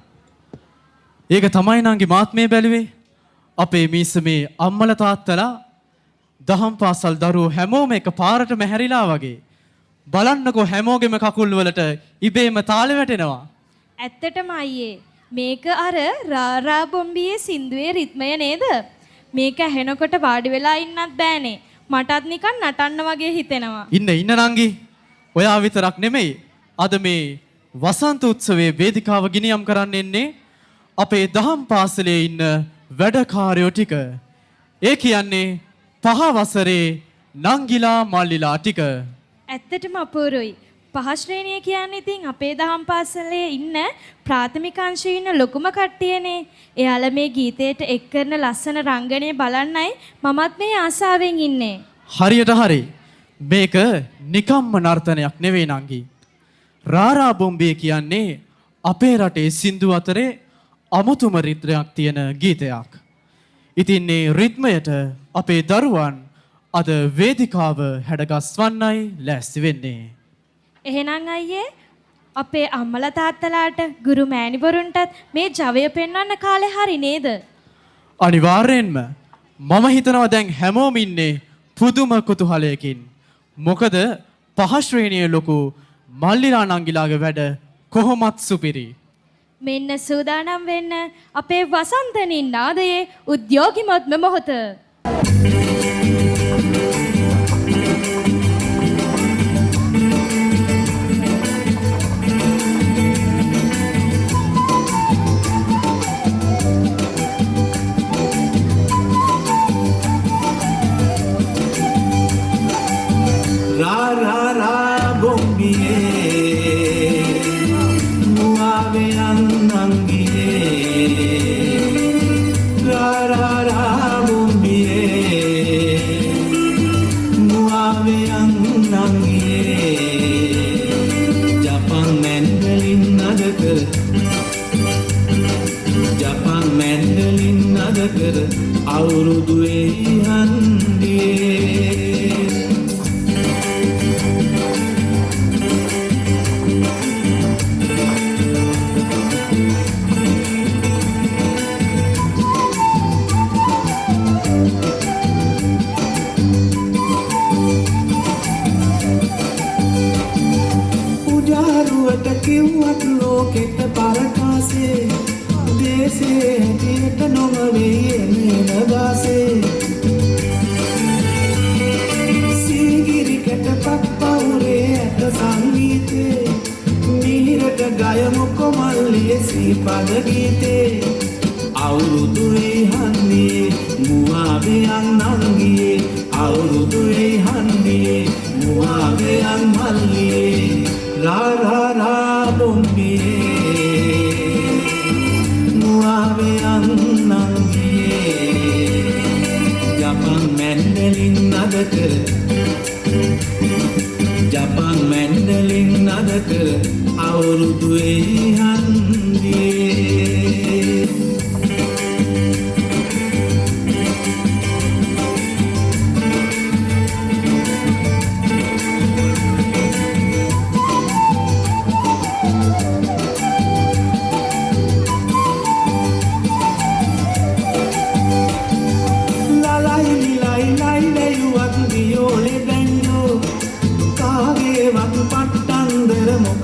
ඒක තමයි නංගි මාත් මේ බැලුවේ. අපේ මිස්සමේ අම්මල තාත්තලා දහම් පාසල් දරුවෝ හැමෝම එක පාරට මැහැරිලා වගේ. බලන්නකෝ හැමෝගෙම කකුල් වලට ඉබේම තාල වැටෙනවා. ඇත්තටම අයියේ මේක අර රාරා බොම්බියේ සින්දුවේ රිද්මය නේද? මේක ඇහෙනකොට වාඩි වෙලා ඉන්නත් බෑනේ. මටත් නිකන් නටන්න වගේ හිතෙනවා. ඉන්න නංගි. ඔයා විතරක් නෙමෙයි. අද මේ වසන්ත උත්සවයේ වේදිකාව ගිනියම් කරන්න එන්නේ අපේ දහම් පාසලේ ඉන්න වැඩකාරයෝ ටික. ඒ කියන්නේ 5 වසරේ නංගිලා මල්ලිලා ටික. ඇත්තටම අපූරුයි. 5 ශ්‍රේණිය කියන්නේ ඉතින් අපේ දහම් පාසලේ ඉන්න ප්‍රාථමික අංශයේ ඉන්න ලොකුම කට්ටියනේ. එයාලා මේ ගීතයට එක් කරන ලස්සන රංගනය බලන්නයි මමත් මේ ආසාවෙන් ඉන්නේ. හරියට හරි. මේක නිකම්ම නර්තනයක් නෙවෙයි නංගි. රාරා බොම්බේ කියන්නේ අපේ රටේ සින්දු අතරේ අමුතුම රිද්මයක් තියෙන ගීතයක්. ඉතින් මේ රිද්මයට අපේ දරුවන් අද වේදිකාව හැඩගස්වන්නයි ලෑස්ති වෙන්නේ. එහෙනම් අයියේ අපේ අම්මලා තාත්තලාට ගුරු මෑණිවරුන්ටත් මේ ජවය පෙන්වන්න කාලේ හරි නේද? අනිවාර්යෙන්ම මම හිතනවා දැන් හැමෝම ඉන්නේ පුදුම කුතුහලයකින්. මොකද 5 ශ්‍රේණියේ ලොකු මල්ලිලා නංගිලාගේ වැඩ කොහොමත් සුපිරි. මෙන්න සූදානම් වෙන්න අපේ වසන්ත නිනාදයේ උද්‍යෝගිමත්ම මොහොත. අවුරුදුවේ හන්දියේ උජාරුවට කිව්වත් ලෝකෙට පරකාසේ දේශේ හැටියට නොමවේ නේනවාසේ සීගිරි කැටපත් පවුරේ ඇත සංගීතේ මිහිරට ගයමු කොමල්ලියේ සීපද ගීතේ අවුරුදුවේ හන්දියේ මුවාවේ නංගියේ අවුරුදුවේ හන්දියේ මුවාවේ මල්ලියේ රාරා බොම්බියේ ජපන් මැන්ඩලින් නද කර ජපන් මැන්ඩලින් නද කර අවුරුදුවේ හන්දියේ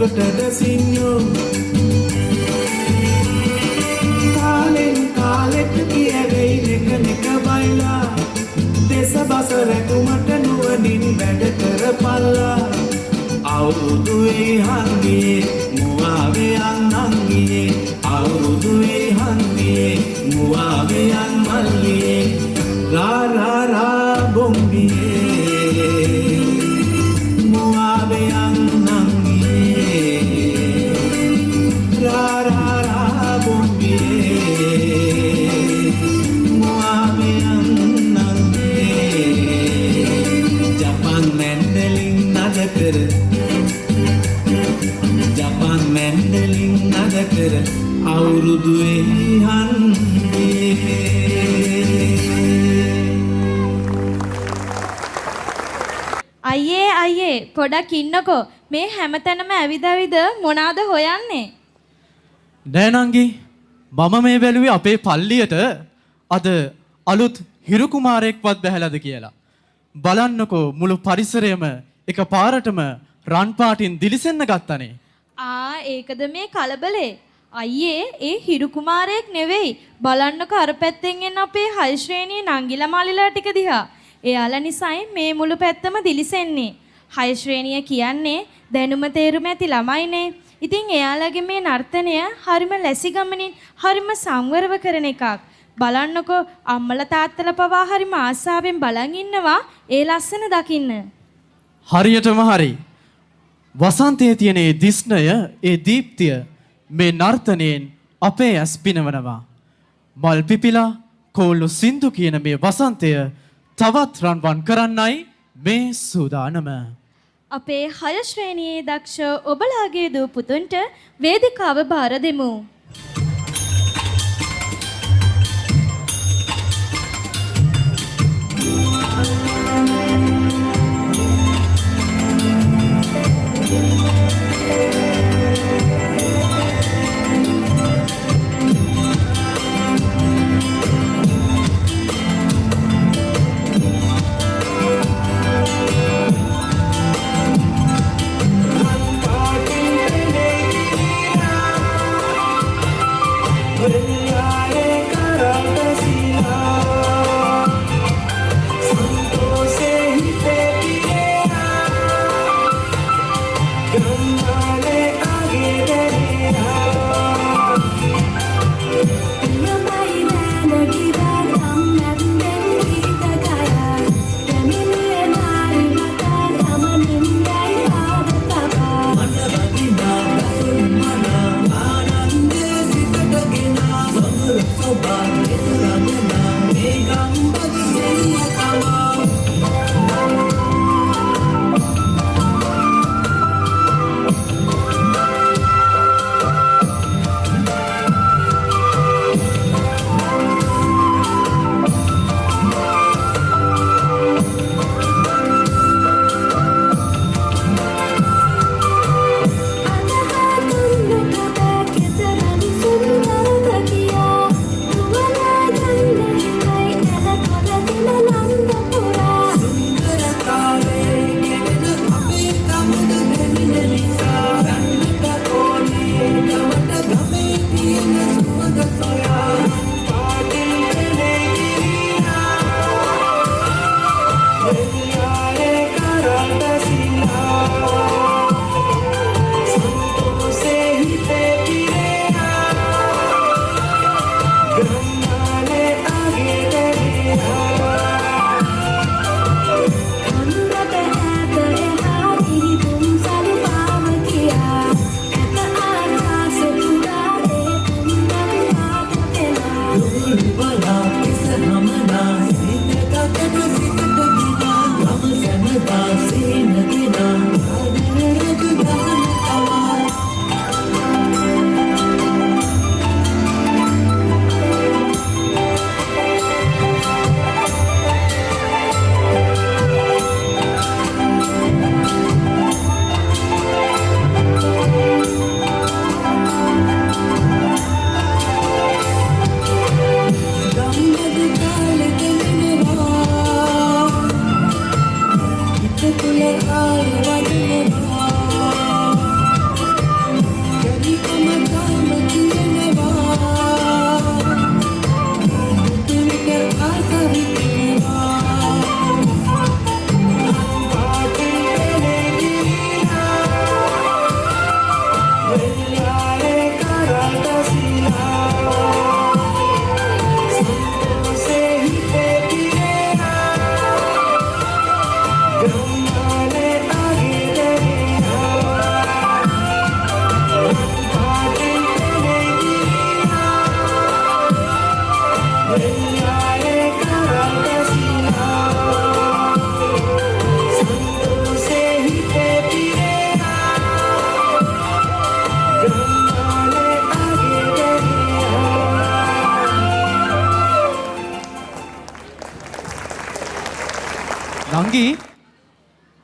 මොකටද සිඤ්ඤෝ කාලෙන් කාලෙට කියවෙයි නෙක බයිලා දේශ බස රැකුමට නුවණින් වැඩ කරපල්ලා අවුරුදුවේ හන්දියේ මුවාවේ නංගියේ අවුරුදුවේ හන්දියේ මුවාවේ මල්ලියේ රාරා බොම්බියේ මුවාවේ ජපන් මැන්ඩලින් නද කර අවුරුදුවේ හන්දියේ අයියේ පොඩක් ඉන්නකෝ. මේ හැමතැනම ඇවිද මොනාද හොයන්නේ? නෑනංගි මම මේ බැලුවේ අපේ පල්ලියට අද අලුත් හිරු කුමාරයෙක්වත් බැහැලාද කියලා. බලන්නකෝ මුළු පරිසරයම එක පාරටම රන් පාටින් දිලිසෙන්න ගත්තනේ. ඒකද මේ කලබලේ. අයියේ ඒ හිරු කුමාරයෙක් නෙවෙයි. බලන්නකෝ අර පැත්තෙන් එන අපේ 6 ශ්‍රේණියේ නංගිලා මාලිලා ටික දිහා. එයාලා නිසායි මේ මුළු පැත්තම දිලිසෙන්නේ. 6 ශ්‍රේණිය කියන්නේ දැනුම තේරුම ඇති ළමයිනේ. ඉතින් එයාලගේ මේ නර්තනය හරිම ලැසි ගමනින් හරිම සංවරව කරන එකක්. බලන්නකෝ අම්මලා තාත්තලා පවා හරිම ආසාවෙන් බලන් ඉන්නවා ඒ ලස්සන දකින්න. හරියටම හරි. වසන්තයේ තියෙන ඒ දිස්නය, ඒ දීප්තිය මේ නර්තනයෙන් අපේ ඇස් පිනවනවා. මල් පිපිලා කෝල්ලු සින්දු කියන මේ වසන්තය තවත් රන්වන් කරන්නයි මේ සූදානම. අපේ 6 ශ්‍රේණියේ දක්ෂ ඔබලාගේ දූ පුතුන්ට වේදිකාව බාර දෙමු.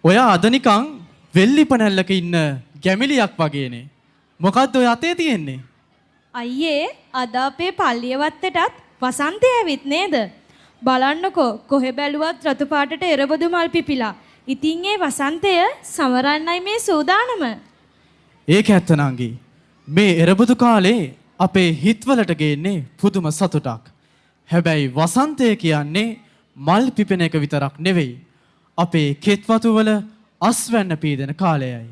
ඔයා අද නිකන් වෙල්ලි පනැල්ලක ඉන්න ගැමිලියක් වගේනේ. මොකද්ද ඔය අතේ තියෙන්නේ? අයියේ අද අපේ පල්ලියවත්තටත් වසන්තය ඇවිත් නේද? බලන්නකෝ කොහෙ බැලුවත් රතු පාටට එරබදු මල් පිපිලා. ඉතින් ඒ වසන්තය සමරන්නයි මේ සූදානම. ඒක ඇත්ත නංගි. මේ එරබදු කාලේ අපේ හිත්වලට ගේන්නේ පුදුම සතුටක්. හැබැයි වසන්තය කියන්නේ මල් පිපෙන එක විතරක් නෙවෙයි. අපේ කෙත්වතු වල අස්වැන්න පීදෙන කාලයයි.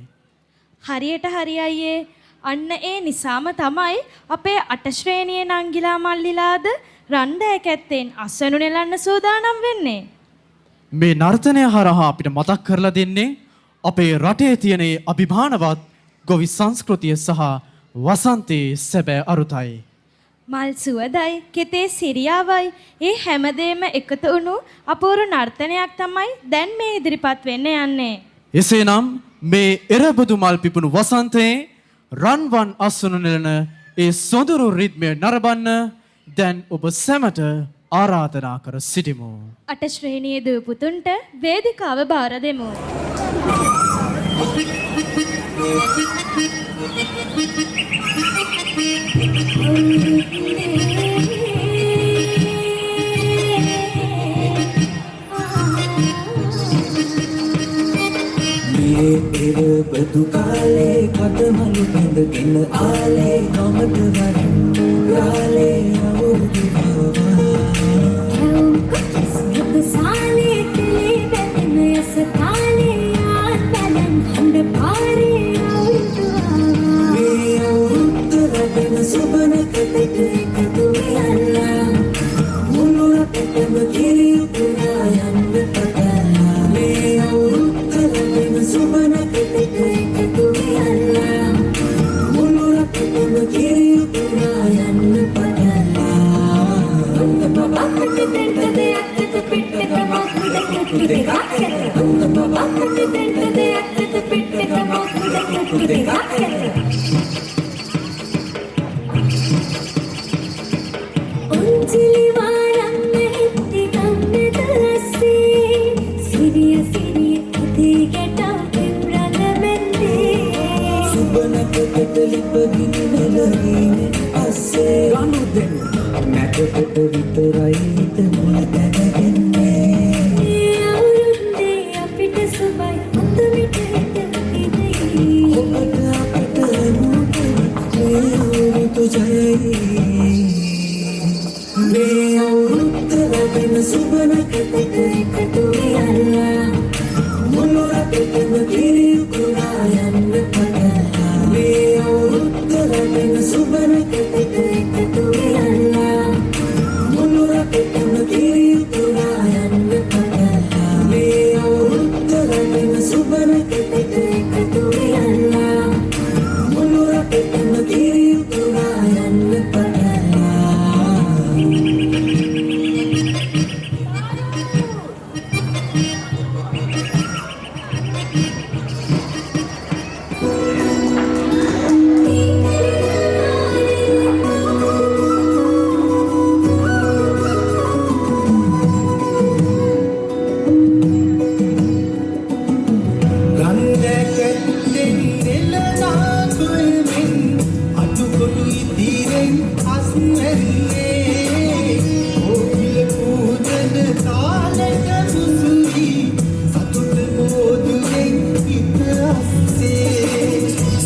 හරියට හරි අයියේ. අන්න ඒ නිසාම තමයි අපේ අට ශ්‍රේණියේ නංගිලා මල්ලිලාද රන්දෑ කැත්තෙන් අස්වැනු නෙලන්න සූදානම් වෙන්නේ. මේ නර්තනය හරහා අපිට මතක් කරලා දෙන්නේ අපේ රටේ තියෙන ඒ අභිමානවත් ගොවි සංස්කෘතිය සහ වසන්තයේ සැබෑ අරුතයි. මල් සුවදයි, කෙතේ සිරියාවයි, ඒ හැමදේම එකතු වුණු අපූර්ව නර්තනයක් තමයි දැන් මේ ඉදිරිපත් වෙන්න යන්නේ. එසේනම් මේ එරබදු මල් පිපුණු වසන්තයේ රන්වන් අස්වනු නෙලන ඒ සොඳුරු රිද්මය නරඹන්න දැන් ඔබ සැමට ආරාධනා කර සිටිමු. අට ශ්‍රේණියේ දූ පුතුන්ට වේදිකාව බාර දෙමු. මේ එරබදු කාලේ කටමලු බඳගෙන ආලේ ගමට වරින් ගාලේ අවුරුදු साले किले बैठन यस ताले याद पलन खंड पारे මේ අවුරුද්දරගෙන සුබන කටට එකතු වෙලා මුළු රටටම කිරි උතුරා යන්න පටන්ලා මේ අවුරුද්දරගෙන සුබන කටට එකතු වෙලා මුළු රටටම කිරි උතුරා යන්න පටන්ලා बाबा देंट दे अत पिट कमा कुदे काके बाबा देंट दे अत पिट कमा कुदे काके उंजलि वारम हित्ति गम्मे दलसे सिरिया सिरिया अति गेटा पिमरन मेंदे සුබනකට ලිපගිනි නෙලගිනේ අස්සේ ගනු දෙන්න නැටකට විතරයි හිතම දැනගන්නේ අවුරුද්දේ අපිට සුබයි අතමිට හිතෙන්නේ ඔබට අපට මේ අවුරුදු ජයයි මේ අවුරුද්ද ලැබෙන සුබනකට එකතු වෙලා මුළු රටටම කිරි උකුරා යන්න පටන්ලා මේ අවුරුද්ද ලැබෙන සුබනකට එකතු වෙලා මුළු රටටම කිරි උකුරා යන්න පටන්ලා මේ අවුරුද්ද ලැබෙන සුබනකට එකතු වෙලා මුළු රටටම කිරි උකුරා යන්න පටන්ලා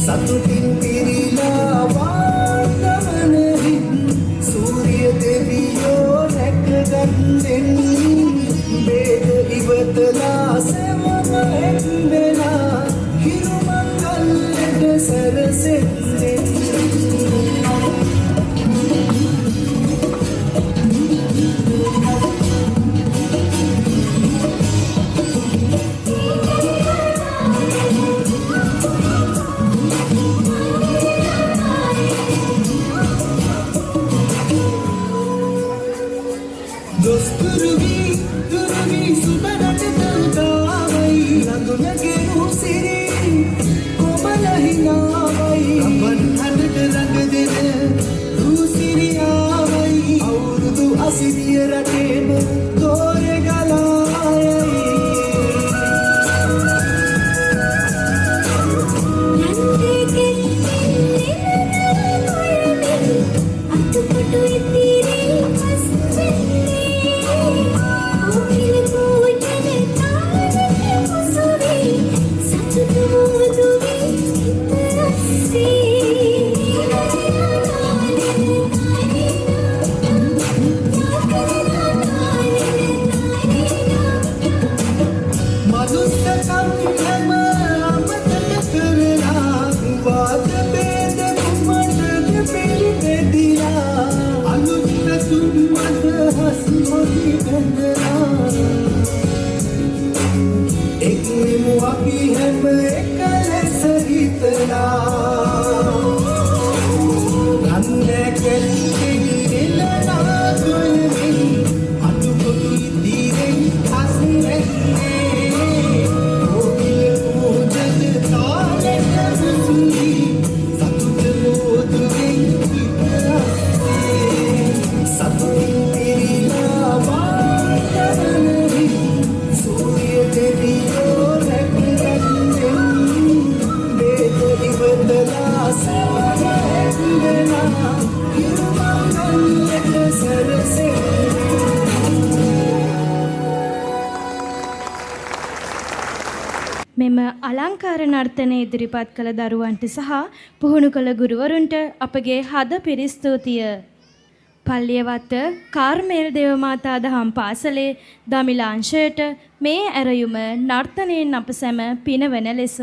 සතුටින් පිරීලා වාතාවරණෙන් සූර්ය දෙවියෝ රැකගන්නෙන් වේද ඉවතලා සෙවම එන්නෙලා හිරුමංගල්ලට සැරසෙන්නේ දුරුවි සුබරට දවදාවයි ලඳුනගේ රුසිරි කොමල හිනාවයි රබන් හඬට ළඟ දෙන රුසිරියාවයි අවුරුදු අසිරිය රටේම තෝරේ ගලායයි සම්හම අමතක කරලා වාද බේද කුමටද පිළිපෙදිලා අලුත් සුන් අදහස් මොහි බඳලා එක්නෙමු අපි හැම එක ලෙස හිතලා ගන්න කැලින් එලනා ගොල්මින් අතුපොතු ඉදිරියෙන් හස්නෙන්නේ ඕකිය පූජන තාලෙට මුසුලි සතුට මෝදුවෙන් පිටරස්සේ සතුටින් පිරීලා වාතවනවි සූර්ය දෙවියෝ රැකගන්නේ බේදලි බදලා සවරැන්දනා ඉරුමංගල්ලට සරසේ මෙම අලංකාර නර්තනය ඉදිරිපත් කළ දරුවන්ට සහ පුහුණු කළ ගුරුවරුන්ට අපගේ හද පිරි ස්තුතිය. පල්ලියවත්ත කාර්මේල් දේවමාතා දහම් පාසලේ දමිලාංශයට මේ ඇරයුම නර්තනයෙන් අප සැම පිනවන ලෙස.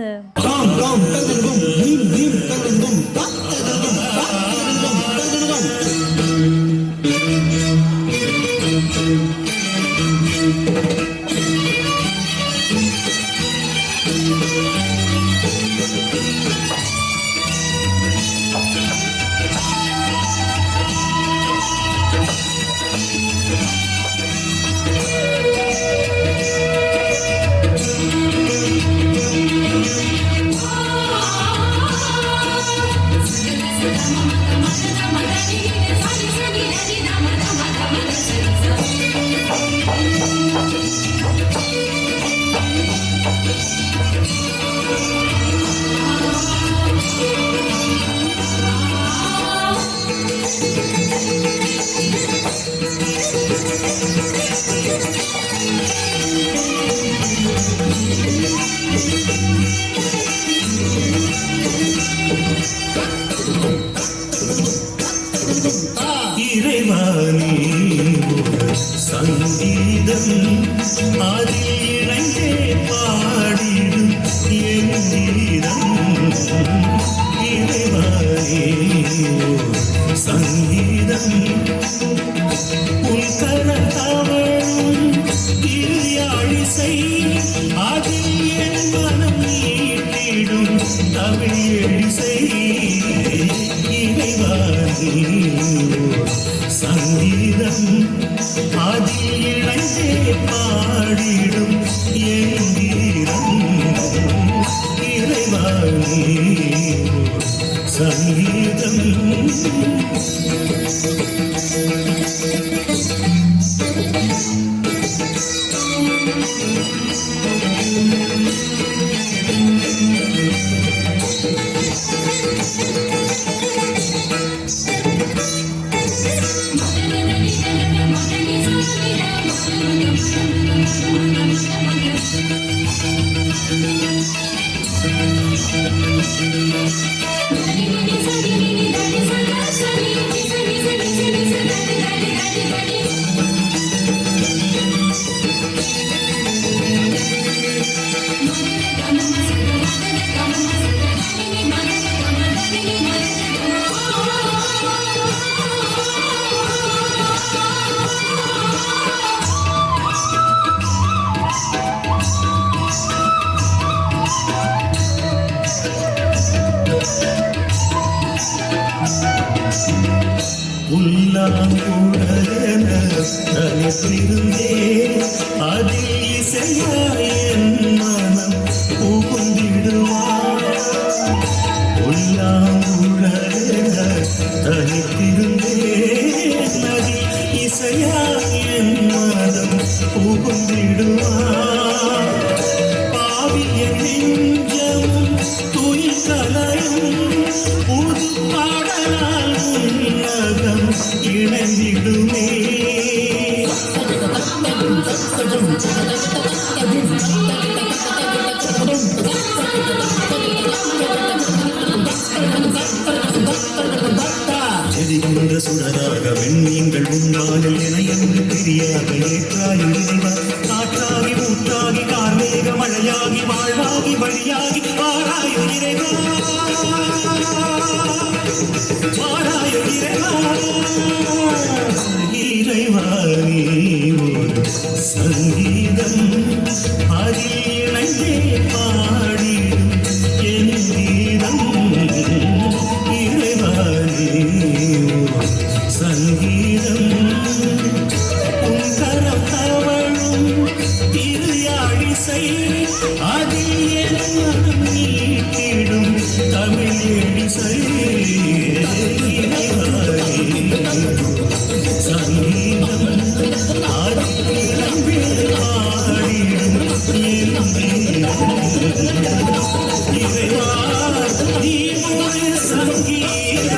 காற்றாகி ஊற்றாகி கார்மேக மழையாகி வழியாகி வாராயோ இறைவா வாராயோ இறைவா இறைவா நீ ஒரு சங்கீதம் அதில் இணைந்தே பாடிடும் என் கீதம் இறைவா நீ ஒரு சங்கீதம் உன் கரம் தவழும் திருயாழிசை அதில் என் மனம் நீட்டிடும் தமிழ் எழிசை இறைவா நீ சங்கீதம் இறைவா நீ ஒரு சங்கீதம்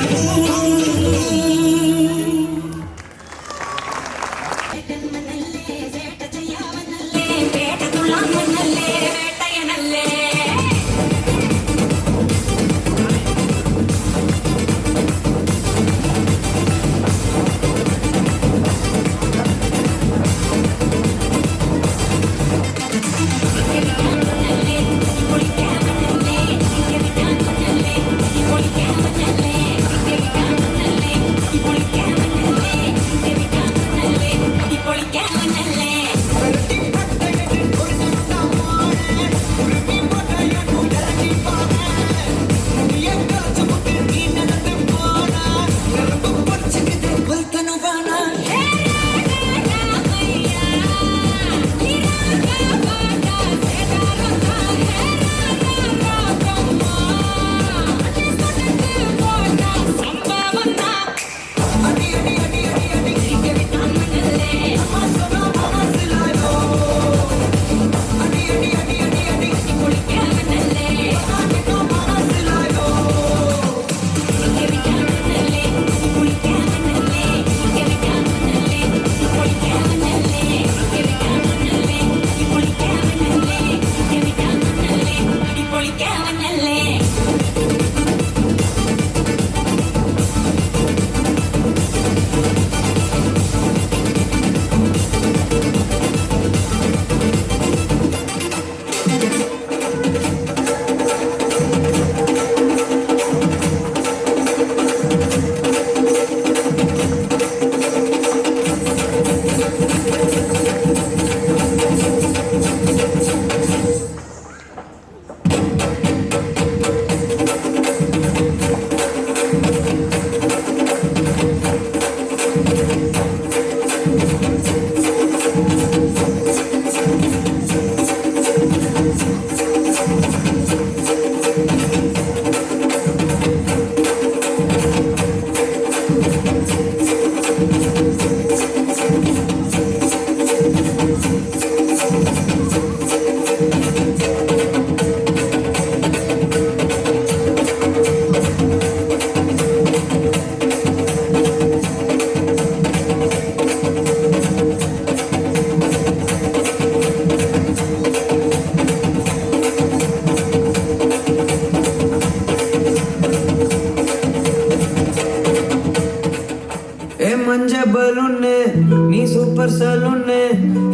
நீ சூப்பர் சலூன்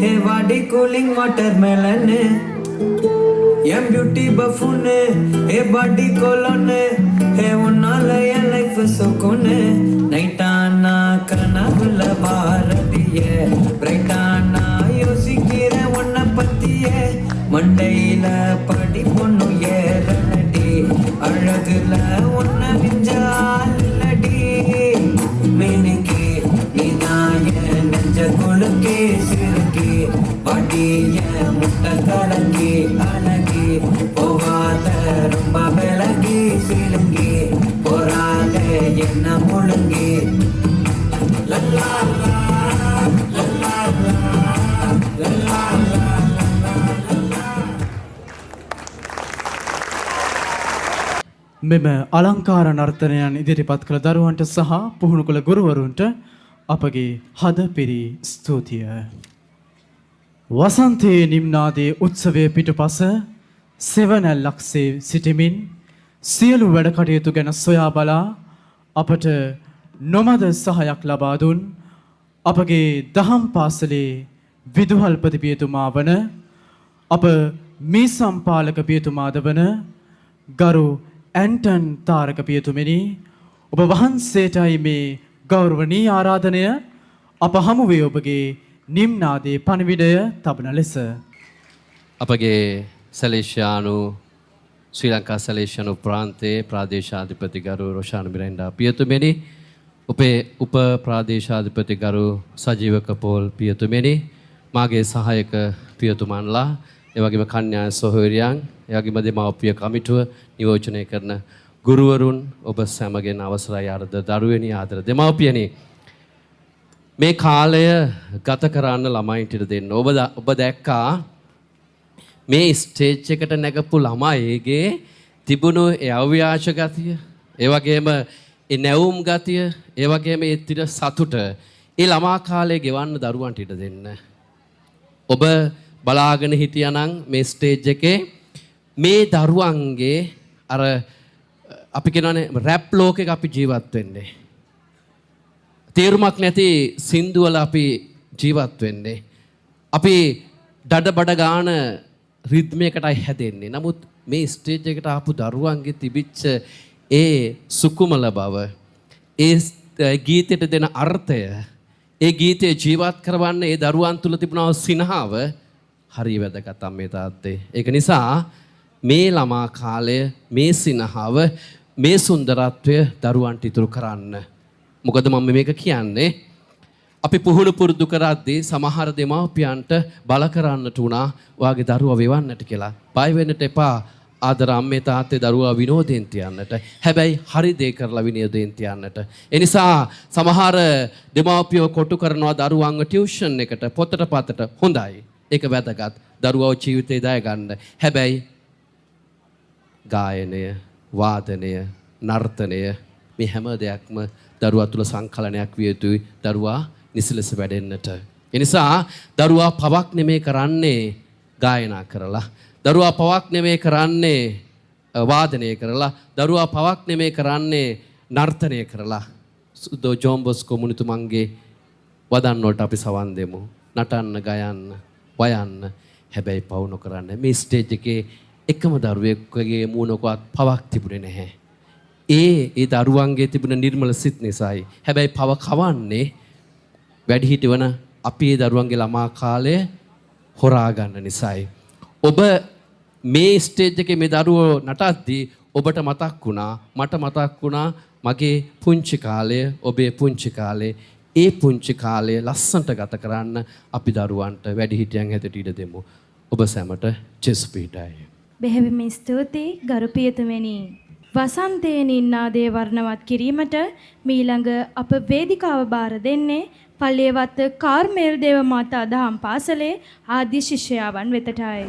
ஹே வாடி கூலிங் வாட்டர் மெலன் எம் beauty buffoon hey body cologne hey உன்னால என் லைஃப் சுக்குன்னு நைட்டானா கனவுல பாரதிய பிரைட்டானா யோசிக்கிறேன் உன்னை பத்திய மண்டையில படி பொண்ணு ஏறடி அழகுல உன்னை விஞ்சாலடி மேனிக்கு நெஞ்ச கொழுக்கே சிறுக்கி படிய முட்டை கலங்கி அழகி போகாத ரொம்ப விலகி சிலுங்கி போராத என்ன முழுங்கி லல்லா லல்லா லல்லா මෙම අලංකාර නර්තනයන් ඉදිරිපත් කළ දරුවන්ට සහ පුහුණු කළ ගුරුවරුන්ට අපගේ හද පිරි ස්තුතිය. වසන්තයේ නිම්නාදයේ උත්සවය පිටුපස සෙවණැල්ලක්සේ සිටිමින් සියලු වැඩ කටයුතු ගැන සොයා බලා අපට නොමද සහයක් ලබා දුන් අපගේ දහම් පාසලේ විදුහල්පති පියතුමා වන අප මේ සම්පාලක පියතුමාද වන ගරු ඇන්ටන් තාරක පියතුමනි ඔබ වහන්සේටයි මේ ගෞරවනීය ආරාධනය අප හමුවේ ඔබගේ නිම්නාදයේ පණිවිඩය තබන ලෙස අපගේ සැලේෂියානු ශ්‍රී ලංකා සැලේෂියානු ප්‍රාන්තයේ ප්‍රාදේශාධිපති ගරු රොෂාන් මිරෙන්ඩා පියතුමනි උපේ උප ප්‍රාදේශාධිපති ගරු සජීව කපෝල් පියතුමනි මාගේ සහායක පියතුමන්ලා ඒ වගේම කන්‍යා සොහොයුරියන් ඒ වගේම දෙමාපිය කමිටුව නියෝජනය කරන ගුරුවරුන් ඔබ සැමගෙන් අවසරයි ආදර දරුවනි ආදර දෙමාපියනි මේ කාලය ගත කරන්න ළමයින්ට ඉඩ දෙන්න. ඔබ දැක්කා මේ ස්ටේජ් එකට නැගපු ළමයිගේ තිබුණු ඒ අව්‍යාජ ගතිය, ඒ වගේම ඒ නැවුම් ගතිය, ඒ වගේම ඒ තිර සතුට ඒ ළමා කාලේ ගෙවන්න දරුවන්ට ඉඩ දෙන්න. ඔබ බලාගෙන හිටියානම් මේ ස්ටේජ් එකේ මේ දරුවන්ගේ අර අපි කියනවානේ රැප් ලෝකයක අපි ජීවත් වෙන්නේ. තේරුමක් නැති සින්දු වල අපි ජීවත් වෙන්නේ. අපි දඩ බඩ ගාන රිද්මයකටයි හැදෙන්නේ. නමුත් මේ ස්ටේජ් එකට ආපු දරුවන්ගේ තිබිච්ච ඒ සුකුමල බව, ඒ ගීතයට දෙන අර්ථය, ඒ ගීතය ජීවත් කරවන්න ඒ දරුවන් තුල තිබුණා සිනහව හරි වැදගත් අම්මේ තාත්තේ. ඒක නිසා මේ ළමා කාලය, මේ සිනහව, මේ සුන්දරත්වය දරුවන්ට ඉතුරු කරන්න. මොකද මම මේක කියන්නේ අපි පුහුණු පුරුදු කරද්දී සමහර දෙමාපියන්ට බල කරන්නට උනා ඔයාගේ දරුවා වෙවන්නට කියලා. බය වෙන්නට එපා. ආදර අම්මේ තාත්තේ දරුවා විනෝදයෙන් තියන්නට. හැබැයි හරි දේ කරලා විනෝදයෙන් තියන්නට. ඒ නිසා සමහර දෙමාපියෝ කොටු කරනවා දරුවන්ව ටියුෂන් එකට, පොතට පතට. හොඳයි. ඒක වැදගත්. දරුවව ජීවිතේ දය ගන්න. හැබැයි ගායනය, වාදනය, නර්තනය මේ හැම දෙයක්ම දරුවා තුල සංකලනයක් විය යුතුයි. දරුවා නිසලස වැඩෙන්නට. ඒ නිසා දරුවා පවක් නෙමේ කරන්නේ ගායනා කරලා. දරුවා පවක් නෙමේ කරන්නේ වාදනය කරලා. දරුවා පවක් නෙමේ කරන්නේ නර්තනය කරලා. සුදෝ ජෝන් බොස්කෝ මුනිතුමන්ගේ වදන් වලට අපි සවන් දෙමු. නටන්න, ගයන්න, වයන්න. හැබැයි පවු නොකරන්න. මේ ස්ටේජ් එකේ එකම දරුවෙකුගේ මූණකවත් පවක් තිබුණේ නැහැ. ඒ දරුවන්ගේ තිබුණ නිර්මල සිත් නිසායි. හැබැයි පව කවන්නේ වැඩිහිටි වන අපි ඒ දරුවන්ගේ ළමා කාලය හොරා ගන්න නිසායි. ඔබ මේ ස්ටේජ් එකේ මේ දරුවෝ නටද්දී ඔබට මතක් වුණා, මට මතක් වුණා මගේ පුංචි කාලය, ඔබේ පුංචි කාලය. ඒ පුංචි කාලය ලස්සනට ගත කරන්න අපි දරුවන්ට වැඩිහිටියන් හැටියට ඉඩ දෙමු. ඔබ සැමට ජෙසු පිටාය. බෙහෙවින්ම ස්තුතියි ගරු පියතුමනි. වසන්තයේ නින්නාදයේ වර්ණවත් කිරීමට මීළඟ අප වේදිකාව බාර දෙන්නේ පල්ලියවත්ත කාර්මේල් දේව මාතා දහම් පාසලේ ආදි ශිෂ්‍යයාවන් වෙතටයි.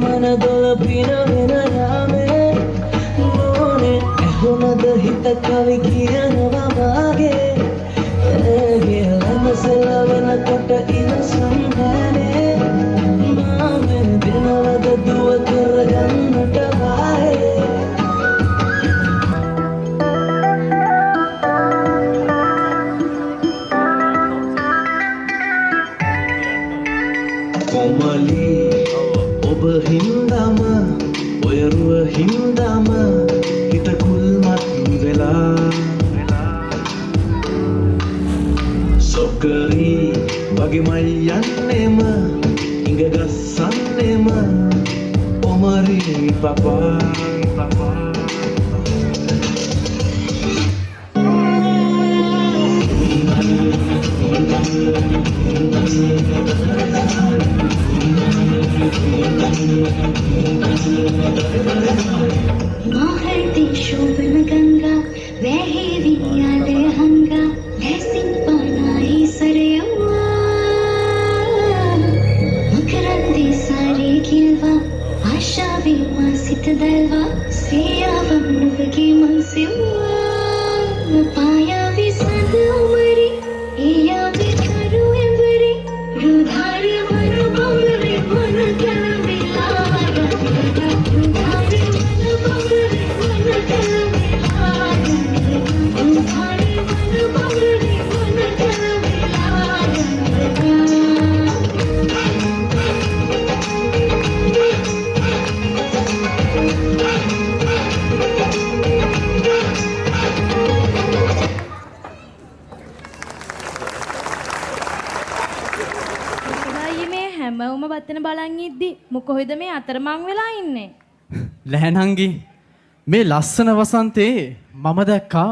මන දොල පිනවෙන යාමේ නෝනේ ඇහුනද හිත කවි කියනවා වාගේ ඇගේ ලමසල වෙනකොට ඉවසම් නැනේ මාමෙන් දිනවද දුව කරගන්නට වායේ කොමලි ඔබ හින්දාම ඔයරුව හින්දාම හිත කුල්මත් වෙලා සොකරි වගේමයි යන්නෙම ඉඟ ගස්සන්නෙම ඔමරි පපා माहरती शोभन गंगा वही वियाद हंगा वैसिन पाना ही सरयवा मकरंदी सारे खिलवा आशा विमा सित दलवा सिया वनुवगे मनसिवा पाया विसद उमरी एया विकरु एवरी रुधारी मन बमरे मन कलविला रुधारी मन बमरे मन कलविला रुधारी मन बमरे मन හැමෝම වතන බලන් ඉද්දි මොකොහෙද මේ අතරමං වෙලා ඉන්නේ? ලැහැනංගි මේ ලස්සන වසන්තයේ මම දැක්කා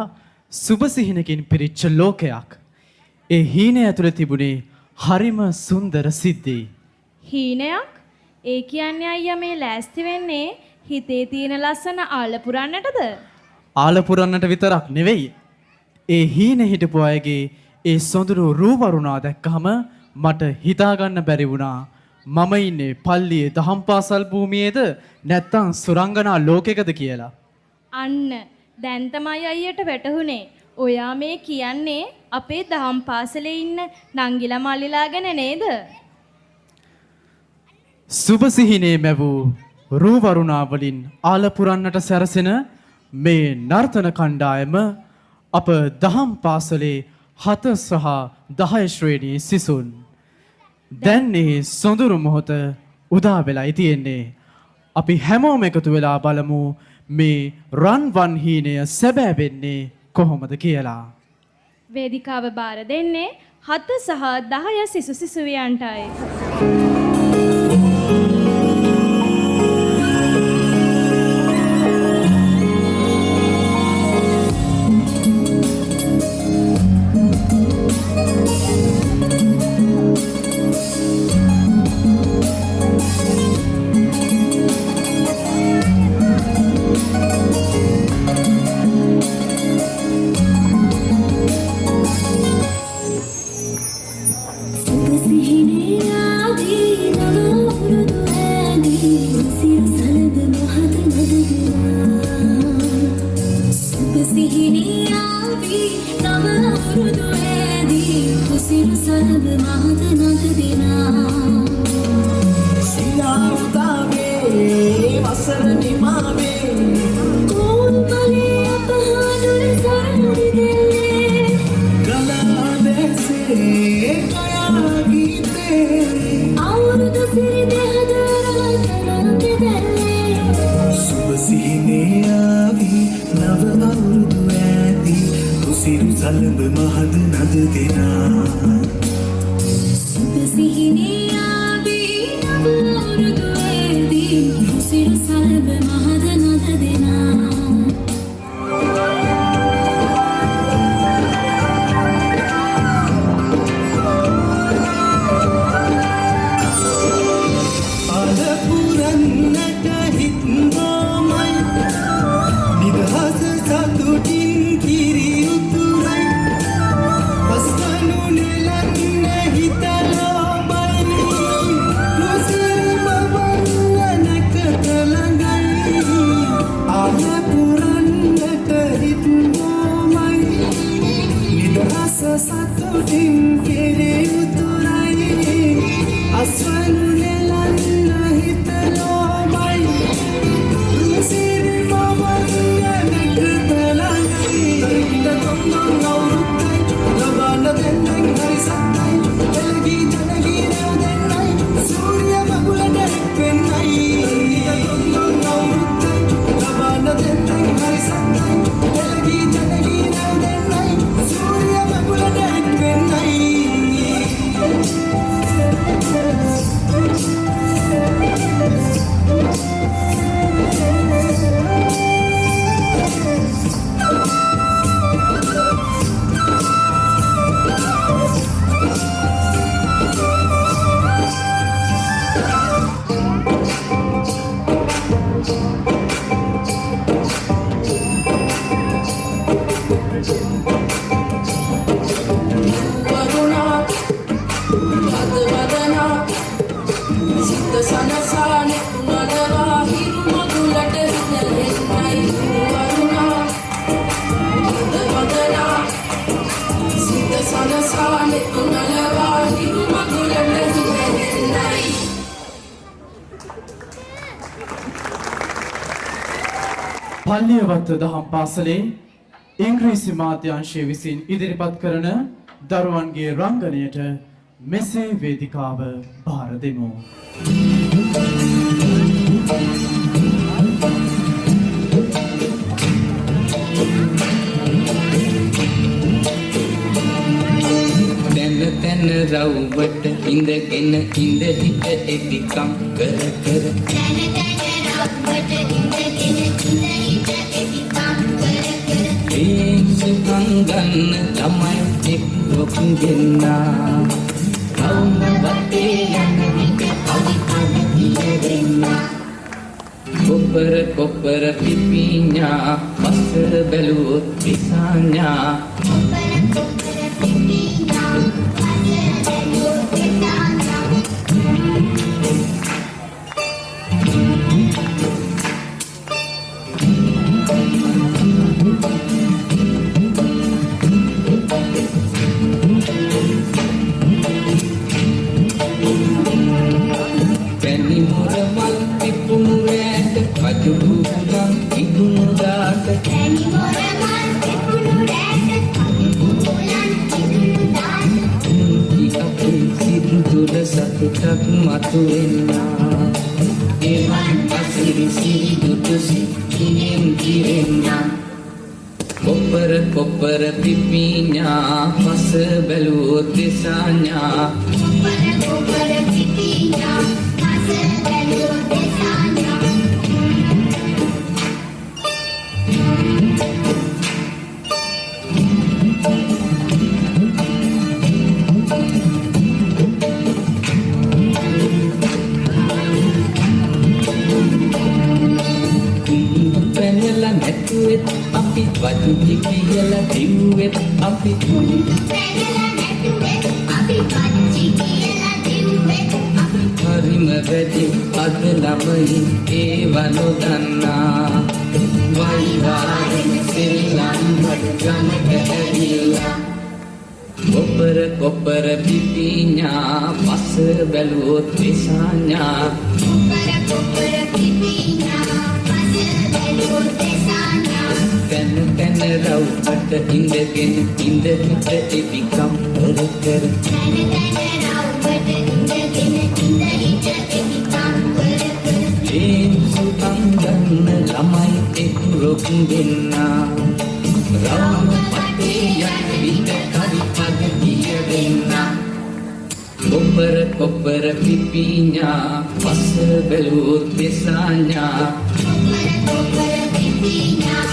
සුබ සිහිනකින් පිරිච්ච ලෝකයක්. ඒ හීනය ඇතුළේ තිබුණේ හරිම සුන්දර සිද්ධි. හීනයක්? ඒ කියන්නේ අයියා මේ ලෑස්ති වෙන්නේ හිතේ තියෙන ලස්සන ආල පුරන්නටද? ආල පුරන්නට විතරක් නෙවෙයි. ඒ හීනේ හිටපු අයගේ ඒ සොඳුරු රූපරුණා දැක්කම මට හිතාගන්න බැරි වුණා මම ඉන්නේ පල්ලියේ දහම් පාසල් භූමියේද නැත්නම් සුරංගනා ලෝකයකද කියලා. අන්න දැන් තමයි අයියට වැටහුනේ. ඔයා මේ කියන්නේ අපේ දහම් පාසලේ ඉන්න නංගිලා මල්ලිලා ගැන නේද? සුබ සිහිනේ මැවූ රූපරුණා වලින් ආල පුරන්නට සැරසෙන මේ නර්තන කණ්ඩායම අප දහම් පාසලේ 7 සහ 10 ශ්‍රේණී සිසුන්. දැන් මේ සොඳුරු මොහොත උදා වෙලායි තියෙන්නේ. අපි හැමෝම එකතු වෙලා බලමු මේ රන්වන් හීනය සැබෑ වෙන්නේ කොහොමද කියලා. වේදිකාව බාර දෙන්නේ 7 සහ 10 සිසු සිසුවියන්ටයි. Nela පල්ලියවත්ත දහම් පාසලේ ඉංග්‍රීසි මාධ්‍යංශය විසින් ඉදිරිපත් කරන දරුවන්ගේ රංගනයට මෙසේ වේදිකාව භාර දෙමු. තැන රව්වට ඉඳගෙන ඉඳ හිට එපිකම් කර කර ඒසුකම් ගන්න තමයි එක්රොක් දෙන්නා කවුම වටේ යන විට කවි කවි කියවෙන්නා කොප්පර පිපිඤ්ඤා පස්ස බැලුවොත් විසඤ්ඤා සතුටක් මතුවෙන්නා එවන් පසිරි සිරි දුටුසි කිනෙන් කිරෙන්නා කොප්පර පිපිඤ්ඤා පස බැලුවොත් දෙසඤ්ඤා කොප්පර පිපිඤ්ඤා පස බැලුවොත් දෙසඤ්ඤා අපි වතුටි කියලා දිව්වෙත් අපි හරිම වැඩි අද ළමයි ඒව නොදන්නා වයිවාරෙන් සෙල්ලම්බට ගමට ඇවිල්ලා කොප්පර පිපිඤ්ඤා පස බැලුවොත් විසඤ්ඤා කොප්පර පිපිඤ්ඤා පස බැලුවොත් විසඤ්ඤා තැන රව්වට ඉඳගෙන ඉඳ හිට එපිකම් කර කර තැන රව්වට ඉඳගෙන ඉඳ හිට එපිකම් කර කර ඒසුකම් ගන්න ළමයි එක්රොක් දෙන්නා රාම පටේ යන විට කවි පද කියවෙන්නා කොප්පර පිපිඤ්ඤා පස බැලුවොත් විසඤ්ඤා කොප්පර පිපිඤ්ඤා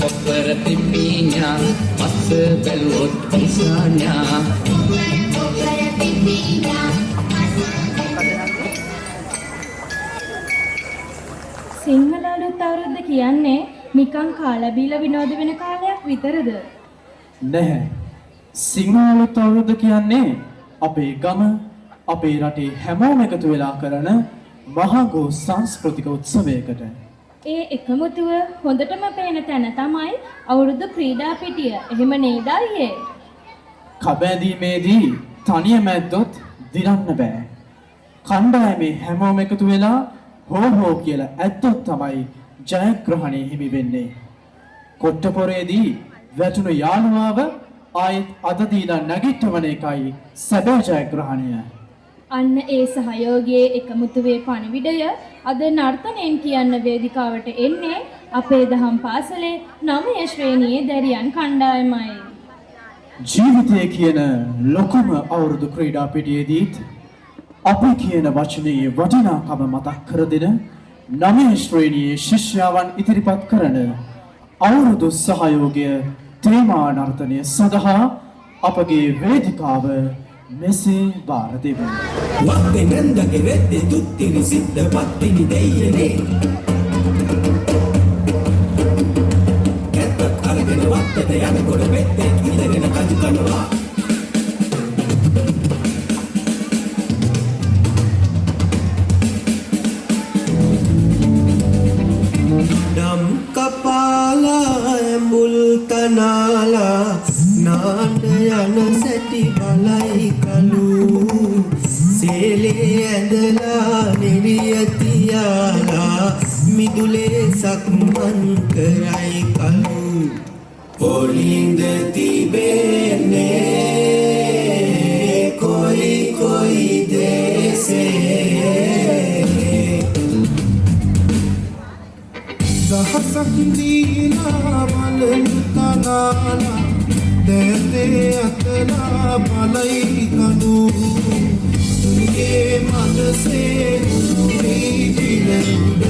කොප්පර පිපිඤ්ඤා පස්ස බැලුවොත් විසඤ්ඤා සිංහල අලුත් අවුරුද්ද කියන්නේ නිකන් කාලා බීලා විනෝද වෙන කාලයක් විතරද? නැහැ. සිංහල අලුත් අවුරුද්ද කියන්නේ අපේ ගම අපේ රටේ හැමෝම එකතු වෙලා කරන මහඟු සංස්කෘතික උත්සවයකට. ඒ එකමුතුව හොඳටම පේන තැන තමයි අවුරුදු ක්‍රීඩා පිටිය. එහෙම නේද අයියේ? කබැදීමේදී තනියම ඇද්දොත් දිරන්න බෑ. කණ්ඩායමේ හැමෝම එකතු වෙලා හෝ කියලා ඇද්දොත් තමයි ජයග්‍රහණය හිමි වෙන්නේ. කොට්ටපොරේදී වැටුණු යාළුවාව ආයෙත් අද දීලා නැගිටවන එකයි සැබෑ ජයග්‍රහණය. අන්න ඒ සහයෝගයේ එකමුතුවේ පණිවිඩය අද නර්තනයෙන් කියන්න වේදිකාවට එන්නේ අපේ දහම් පාසලේ 9 ශ්‍රේණියේ දැරියන් කණ්ඩායමයි. ජීවිතය කියන ලොකුම අවුරුදු ක්‍රීඩා පිටියේදීත් අපි කියන වචනේ වටිනාකම මතක් කර දෙන 9 ශ්‍රේණියේ ශිෂ්‍යාවන් ඉදිරිපත් කරන අවුරුදු සහයෝගය තේමා නර්තනය සඳහා අපගේ වේදිකාව මෙසේ බාර දෙමු. වත්තේ නන්දගේ වෙද්දේ තුත්තිනි සිද්ධ පත්තිනි දෙයනේ කැප්පත් අරගෙන වත්තේ යනකොට වෙද්දේ ඉඳගෙන කජු කනවා නම් කපාලා ඇඹුල් තනාලා නාන්න යන සැටි බලයි කලු සේලේ ඇඳලා නිවිය තියාලා මිදුලේ සක්මන් කරයි කලු පොලින්ද තිබෙන්නේ කොයි කොයි දේශේ දහසක් දීලා බලන කනාලා දැතේ අතලා බලයි කනු තුගේ මනසේ උරුමී දිලුඩ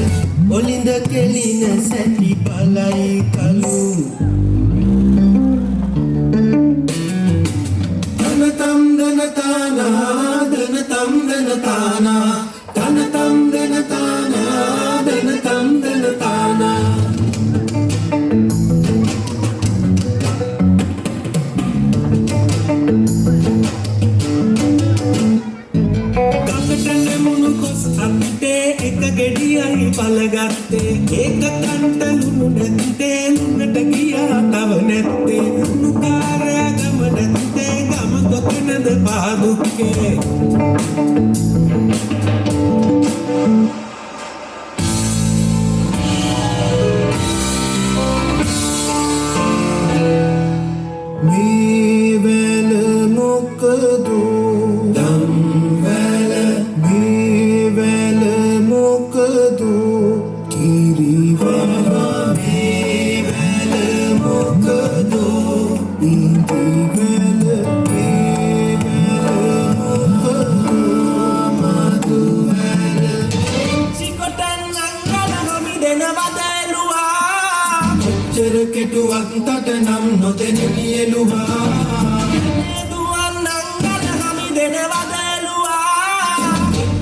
ඔලින්ද කෙලින සැටි බලයි කලු දනතම් දනතානා දනතම් දනතානා දනතම් දනතානා දනතම් දනතානා එක ගෙඩියයි පලගත්තේ ඒක කන්ට ලුණු නැත්තේ ලුණට ගියා තව නැත්තේ ලුණු කාරයා ගම නැත්තේ ගම කොතනද පාදුක්කේ කෙටුවක් තටනම් නොදෙනියලුවා දුවන් නංගල හමි දෙනවදලුවා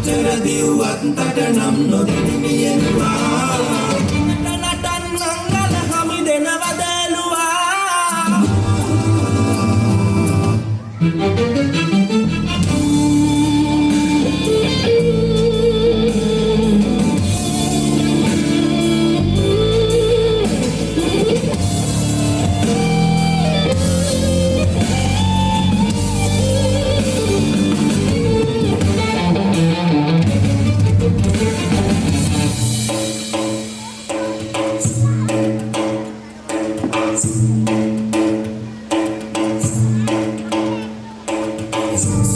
චර දිව්වත් තටනම් නොදෙනියලුවා නටන් නංගල හමි දෙනවදලුවා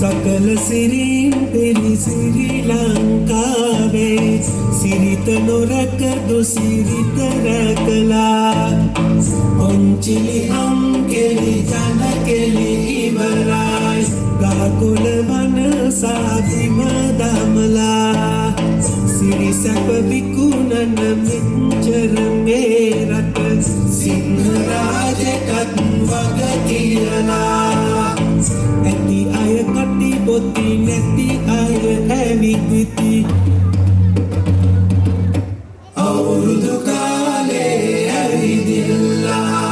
सकल सिरीन तेरी श्री लंकावे सिरित नोरक दो सिरित रकला अंचिली अंकेली जानकेली इवराय गाकुल वन साधिम दामला सिरि सप विकुनन मिंचर मेरत सिंह राज कत वगतियला ඇති අය කටි බොති නැති අය ඇවිදිති අවුරුදු කාලේ ඇවිදිල්ලා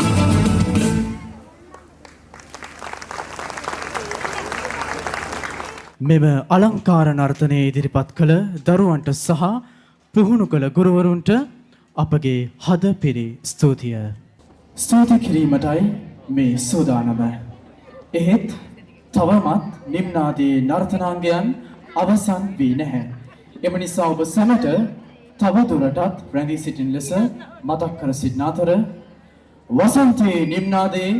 මෙම අලංකාර නර්තනය ඉදිරිපත් කළ දරුවන්ට සහ පුහුණු කළ ගුරුවරුන්ට අපගේ හද පිරි ස්තුතිය. ස්තුති කිරීමටයි මේ සූදානම. එහෙත් තවමත් නිම්නාදී නර්තනාංගයන් අවසන් වී නැහැ. එම නිසා ඔබ සැමට තවදුරටත් රැඳී සිටින ලෙස මතක් කර සිටින අතර වසන්තයේ නිම්නාදයේ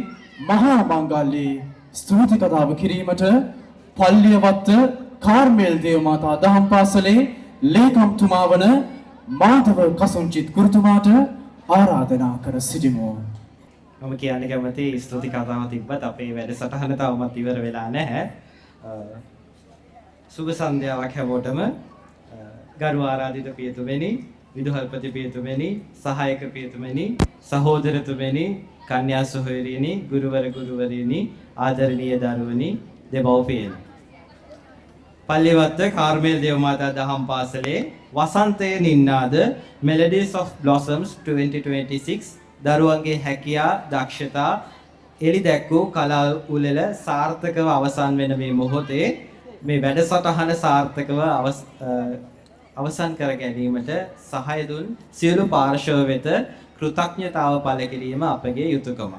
මහා මංගල්‍යයේ ස්තුති කතාව කිරීමට පල්ලියවත්ත කාර්මෙල් දේවමාතා දහම් පාසලේ ලේකම්තුමා වන මාධව කසුන්චිත් ගුරුතුමාට ආරාධනා කර සිටිමු. මම කියන්න කැමති ස්තුති කතාව තිබ්බත් අපේ වැඩසටහන තවමත් ඉවර වෙලා නැහැ. සුබ සන්ධ්‍යාවක් හැමෝටම. ගරු ආරාධිත පියතුමනි, විදුහල්පති පියතුමනි, සහායක පියතුමනි, සහෝදරතුමනි, කන්‍යා සොහොයුරියනි, ගුරුවර ගුරුවරියනි, ආදරණීය දරුවනි, දෙමව්පියනි. පල්ලිවත්ත කාර්මෙල් දේවමාතා දහම් පාසලේ වසන්තයේ නින්නාද Melodies of Blossoms 2026 දරුවන්ගේ හැකියා දක්ෂතා එලි දැක්වූ කලා උළෙල සාර්ථකව අවසන් වෙන මේ මොහොතේ මේ වැඩසටහන සාර්ථකව අවසන් කර ගැනීමට සහාය දුන් සියලු පාර්ශව වෙත කෘතඥතාව පළ කිරීම අපගේ යුතුයකම.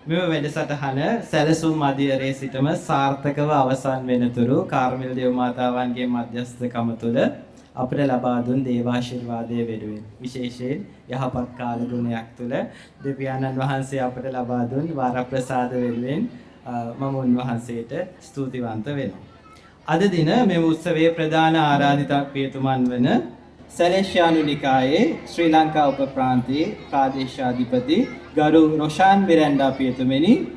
මෙම වැඩසටහන සැලසුම් අධියරේ සිටම සාර්ථකව අවසන් වෙනතුරු කාර්මෙල් දේව මාතාවන්ගේ මධ්‍යස්ථකම තුළ අපට ලබා දුන් දේවාශිර්වාදය වෙනුවෙන් විශේෂයෙන් යහපත් කාල ගුණයක් තුළ දෙවියන්න් වහන්සේ අපට ලබා දුන් වරප්‍රසාද වෙනුවෙන් මම උන්වහන්සේට ස්තුතිවන්ත වෙනවා. අද දින මේ උත්සවයේ ප්‍රධාන ආරාධිත පියතුමන් වන සැලෙස්යානු නිකායේ ශ්‍රී ලංකා උප ප්‍රාන්තයේ ප්‍රාදේශාධිපති ගරු රොෂාන් මිරැන්ඩා පියතුමනි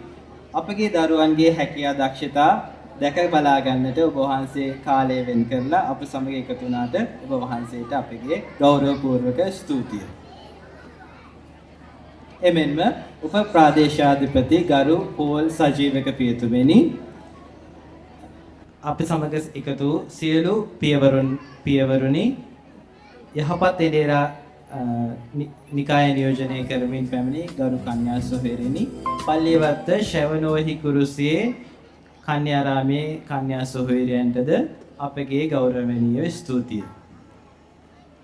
අපගේ දරුවන්ගේ හැකියා දක්ෂතා දැක බලා ගන්නට ඔබ වහන්සේ කාලය වෙන් කරලා අප සමග එකතු වුණාට ඔබ වහන්සේට අපගේ ගෞරවපූර්වක ස්තුතිය. එමෙන්ම උප ප්‍රාදේශාධිපති ගරු පෝල් සජීවක පියතුමනි අප සමග එකතු සියලු පියවරුනි යහපත් එඩේරා නිකාය නියෝජනය කරමින් පැමිණි ගරු කන්‍යා සොහොයුරිනි පල්ලිවත්ත ශැවනෝහි කුරුසියේ කන්‍යාරාමේ කන්‍යා සොහොයුරියන්ටද අපගේ ගෞරවණීය ස්තුතිය.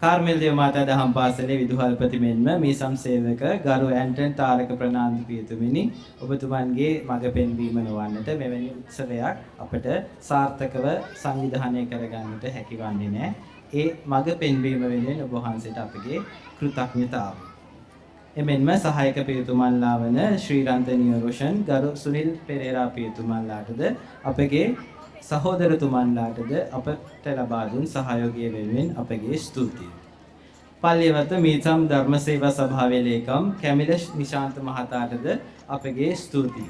කාර්මෙල් දේව මාතා දහම් පාසලේ විදුහල්පති මෙන්ම මේ සම්සේවක ගරු ඇන්ටන් තාරක ප්‍රනාන්දු පියතුමිනි ඔබතුමන්ගේ මඟ පෙන්වීම නොවන්නට මෙවැනි උත්සවයක් අපට සාර්ථකව සංවිධානය කරගන්නට හැකිවන්නේ නැහැ. ඒ මඟ පෙන්වීම වෙනුවෙන් ඔබ වහන්සේට අපගේ කෘතඥතාව. එමෙන්ම සහායක පියතුමන්ලා වන ශ්‍රී රන්තනිය රෝෂන් ගරු සුනිල් පෙරේරා පියතුමන්ලාටද අපගේ සහෝදරතුමන්ලාටද අපට ලබා දුන් සහයෝගය වෙනුවෙන් අපගේ ස්තුතිය. පල්ලිවත මීසම් ධර්ම සේවා සභාවේ ලේකම් කැමිලෂ් නිශාන්ත මහතාටද අපගේ ස්තුතිය.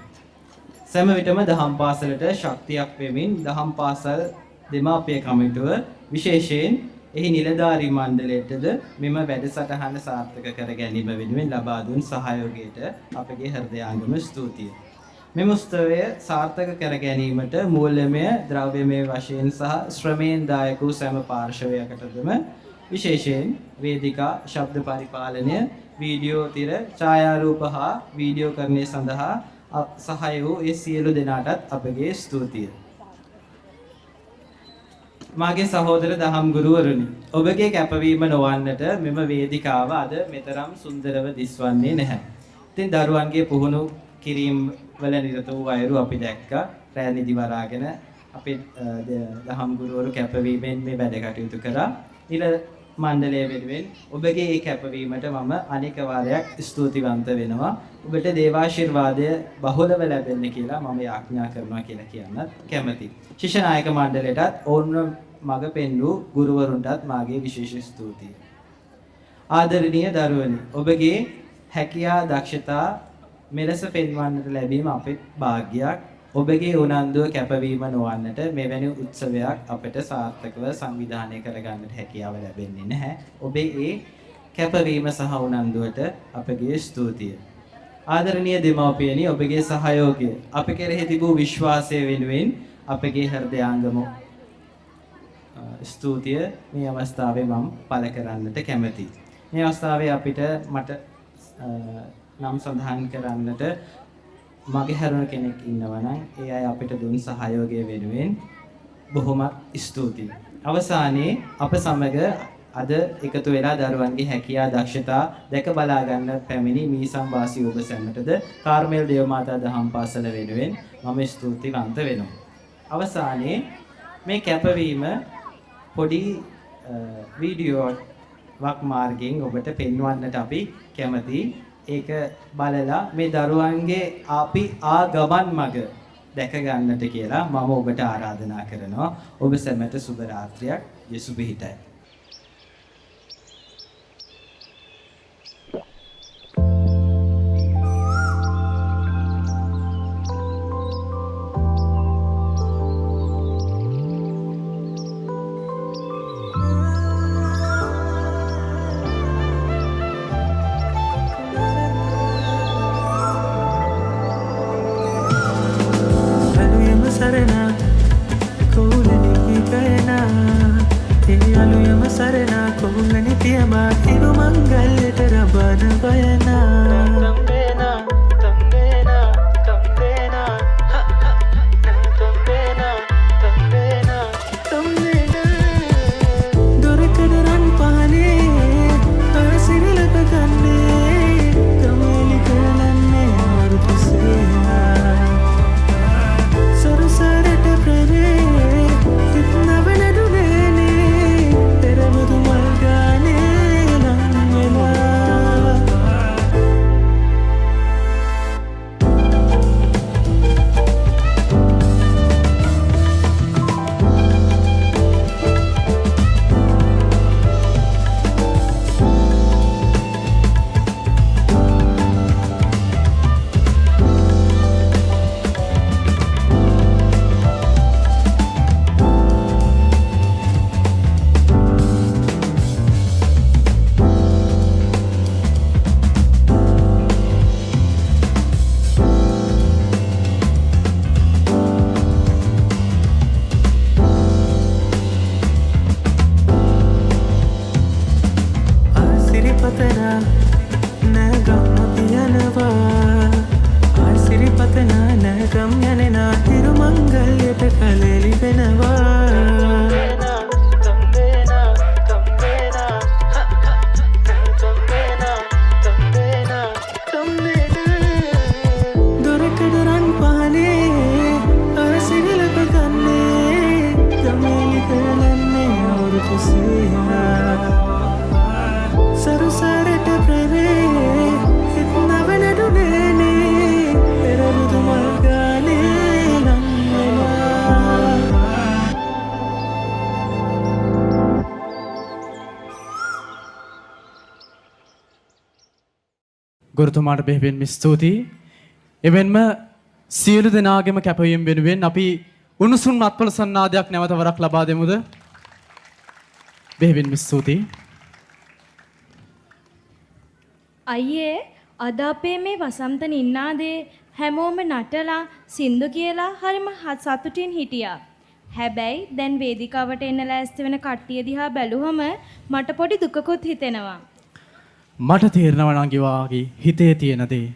සෑම විටම දහම් පාසලට ශක්තියක් වෙමින් දහම් පාසල් දෙමාපිය කමිටුව විශේෂයෙන් එහි නිලධාරී මණ්ඩලයටද මෙම වැඩසටහන සාර්ථක කර ගැනීම වෙනුවෙන් ලබා දුන් සහයෝගයට අපගේ හෘදයාංගම ස්තුතිය. මෙම උත්සවය සාර්ථක කර ගැනීමට මූල්‍යමය ද්‍රව්‍යමය වශයෙන් සහ ශ්‍රමයෙන් දායක වූ සෑම පාර්ශවයකටදම විශේෂයෙන් වේදිකා ශබ්ද පරිපාලනය වීඩියෝ තිර ඡායාරූප හා වීඩියෝකරණය සඳහා සහාය වූ ඒ සියලු දෙනාටත් අපගේ ස්තුතිය. මාගේ සහෝදර දහම් ගුරුවරුනි ඔබගේ කැපවීම නොවන්නට මෙම වේදිකාව අද මෙතරම් සුන්දරව දිස්වන්නේ නැහැ. ඉතින් දරුවන්ගේ පුහුණු කිරීම වල නිරත වූ අයරු අපි දැක්කා. රැ නිදි වරාගෙන අපේ දහම් ගුරුවරු කැපවීමෙන් මේ වැඩ කටයුතු කරා. නිල මණ්ඩලය වෙනුවෙන් ඔබගේ ඒ කැපවීමට මම අනෙක් වාරයක් ස්තුතිවන්ත වෙනවා. ඔබට දේවාශිර්වාදය බහුලව ලැබෙන්න කියලා මම යාඥා කරනවා කියලා කියන්නත් කැමැතියි. ශිෂ්‍ය නායක මණ්ඩලයටත් ඕනම මඟ පෙන්වූ ගුරුවරුන්ටත් මාගේ විශේෂ ස්තුතිය. ආදරණීය දරුවනි ඔබගේ හැකියා දක්ෂතා මෙලෙස පෙන්වන්නට ලැබීම අපේ වාසනාවක්. ඔබගේ උනන්දුව කැපවීම නොවන්නට මෙවැනි උත්සවයක් අපට සාර්ථකව සංවිධානය කරගන්නට හැකියාව ලැබෙන්නේ නැහැ. ඔබේ ඒ කැපවීම සහ උනන්දුවට අපගේ ස්තුතිය. ආදරණීය දෙමව්පියනි ඔබගේ සහයෝගය අප කෙරෙහි තිබූ විශ්වාසය වෙනුවෙන් අපගේ හෘදයාංගම ස්තුතිය මේ අවස්ථාවේ මම පළ කරන්නට කැමැතියි. මේ අවස්ථාවේ අපිට මට නම් සඳහන් කරන්නට මගේ හැරුණ කෙනෙක් ඉන්නවා නම් ඒ අය අපිට දුන් සහයෝගය වෙනුවෙන් බොහොම ස්තුතියි. අවසානයේ අප සමග අද එකතු වෙලා දරුවන්ගේ හැකියා දක්ෂතා දැක බලා ගන්න පැමිණි මීසම් වාසී ඔබ සැමටද කාර්මෙල් දේව මාතා දහම් පාසල වෙනුවෙන් මම ස්තුතිවන්ත වෙනවා. අවසානයේ මේ කැපවීම පොඩි වීඩියෝවක් මාර්ගයෙන් ඔබට පෙන්වන්නට අපි කැමතියි. ඒක බලලා මේ දරුවන්ගේ අපි ගමන් මඟ දැක ගන්නට කියලා මම ඔබට ආරාධනා කරනවා. ඔබ සැමට සුබ රාත්‍රියක්. යසු පිහිටයි. Say සරුසරට ප්‍රවේ හිත්නවනඩු නෑනේ පෙරරුදු මල්ගානේ ලංවෙලා ගුරුතුමාට බෙහෙවින්ම ස්තුතියි. එවෙන්ම සියලු දෙනාගේම කැපවීම වෙනුවෙන් අපි උණුසුම් අත්පොළ සන්නාදයක් නැවත වරක් ලබා දෙමුද? බෙහෙවින්ම ස්තුතියි. අයියේ අද අපේ මේ වසන්ත නින්නාදේ හැමෝම නටලා සින්දු කියලා හරිම සතුටින් හිටියා. හැබැයි දැන් වේදිකාවට එන්න ලෑස්ති වෙන කට්ටිය දිහා බැලුවම මට පොඩි දුකකුත් හිතෙනවා. මට තේරෙනවා නංගි වාගේ හිතේ තියෙන දේ.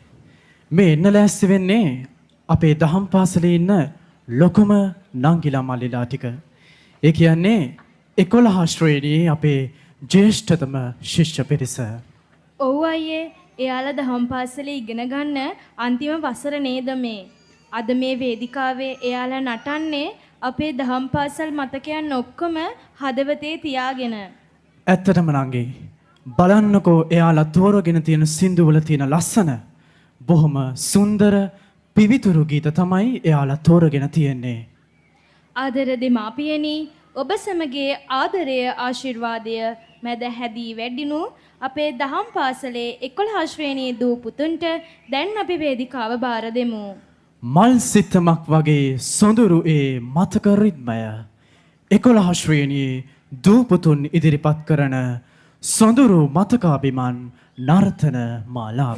මේ එන්න ලෑස්ති වෙන්නේ අපේ දහම් පාසලේ ඉන්න ලොකුම නංගිලා මල්ලිලා ටික. ඒ කියන්නේ 11 ශ්‍රේණියේ අපේ ජ්‍යෙෂ්ඨතම ශිෂ්‍ය පිරිස. ඔව් අයියේ, එයාලා දහම් පාසලේ ඉගෙන ගන්න අන්තිම වසර නේද මේ. අද මේ වේදිකාවේ එයාලා නටන්නේ අපේ දහම් පාසල් මතකයන් ඔක්කොම හදවතේ තියාගෙන. ඇත්තටම නංගි බලන්නකෝ එයාලා තෝරගෙන තියෙන සින්දුවල තියෙන ලස්සන බොහොම සුන්දර පිවිතුරු ගීත තමයි එයාලා තෝරගෙන තියෙන්නේ. ආදර දෙමාපියනි, ඔබ සමගේ ආදරය ආශිර්වාදය මැද හැදී වැඩිනු අපේ දහම් පාසලේ 11 ශ්‍රේණියේ දූ පුතුන්ට දැන් අපි වේදිකාව බාර දෙමු. මල් සිත්තමක් වගේ සොඳුරු ඒ මතක රිද්මය 11 ශ්‍රේණියේ දූ පුතුන් ඉදිරිපත් කරන සොඳුරු මතකාභිමන් නර්තන මාලාව.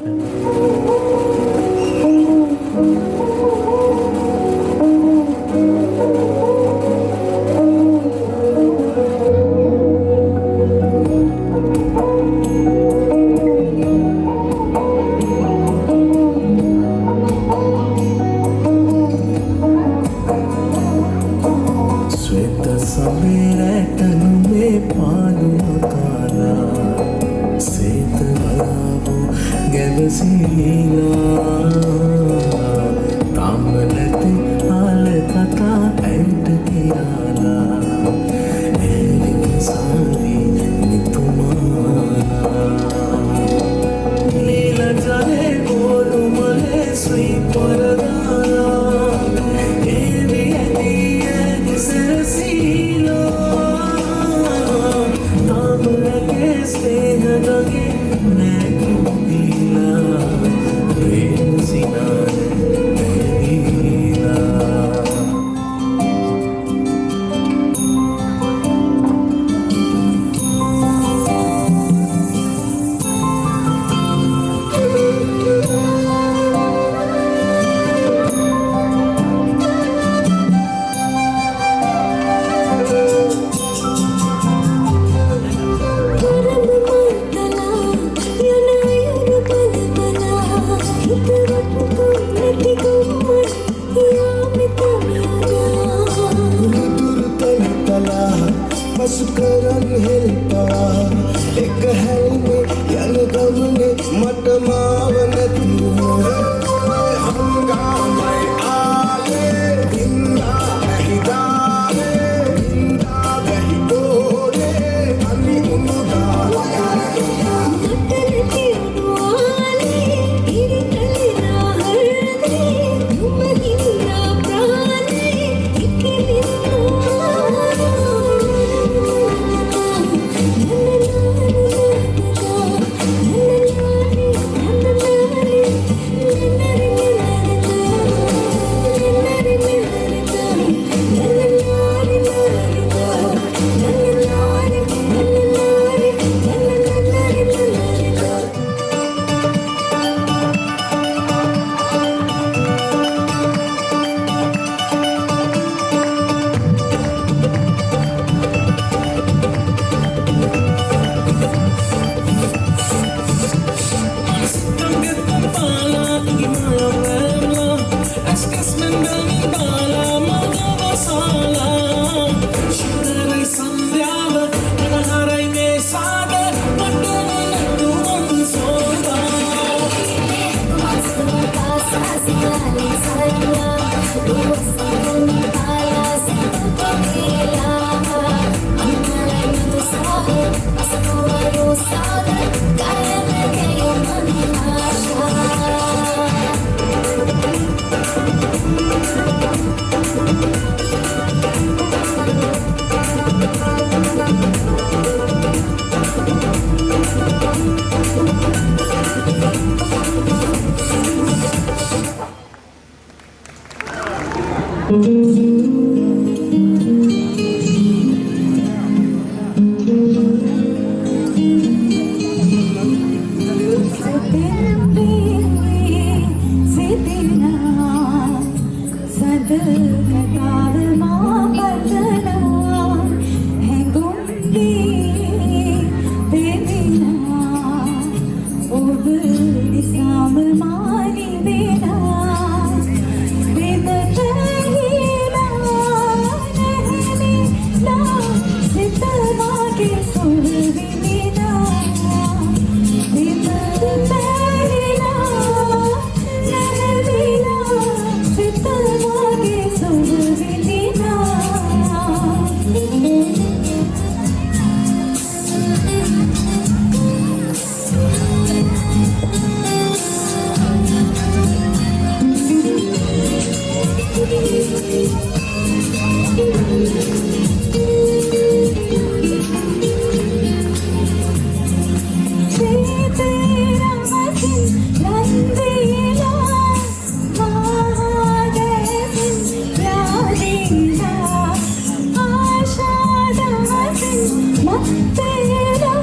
तेरा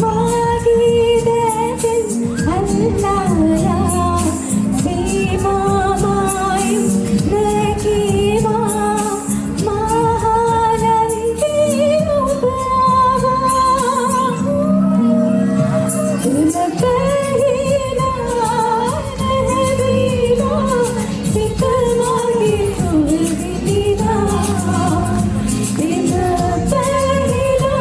मागी देविल अल्लाया सीमा मायु नकीवा महानंदी उबावा दिल पहला नहरीला सिकल मागी फूल गिला दिल पहला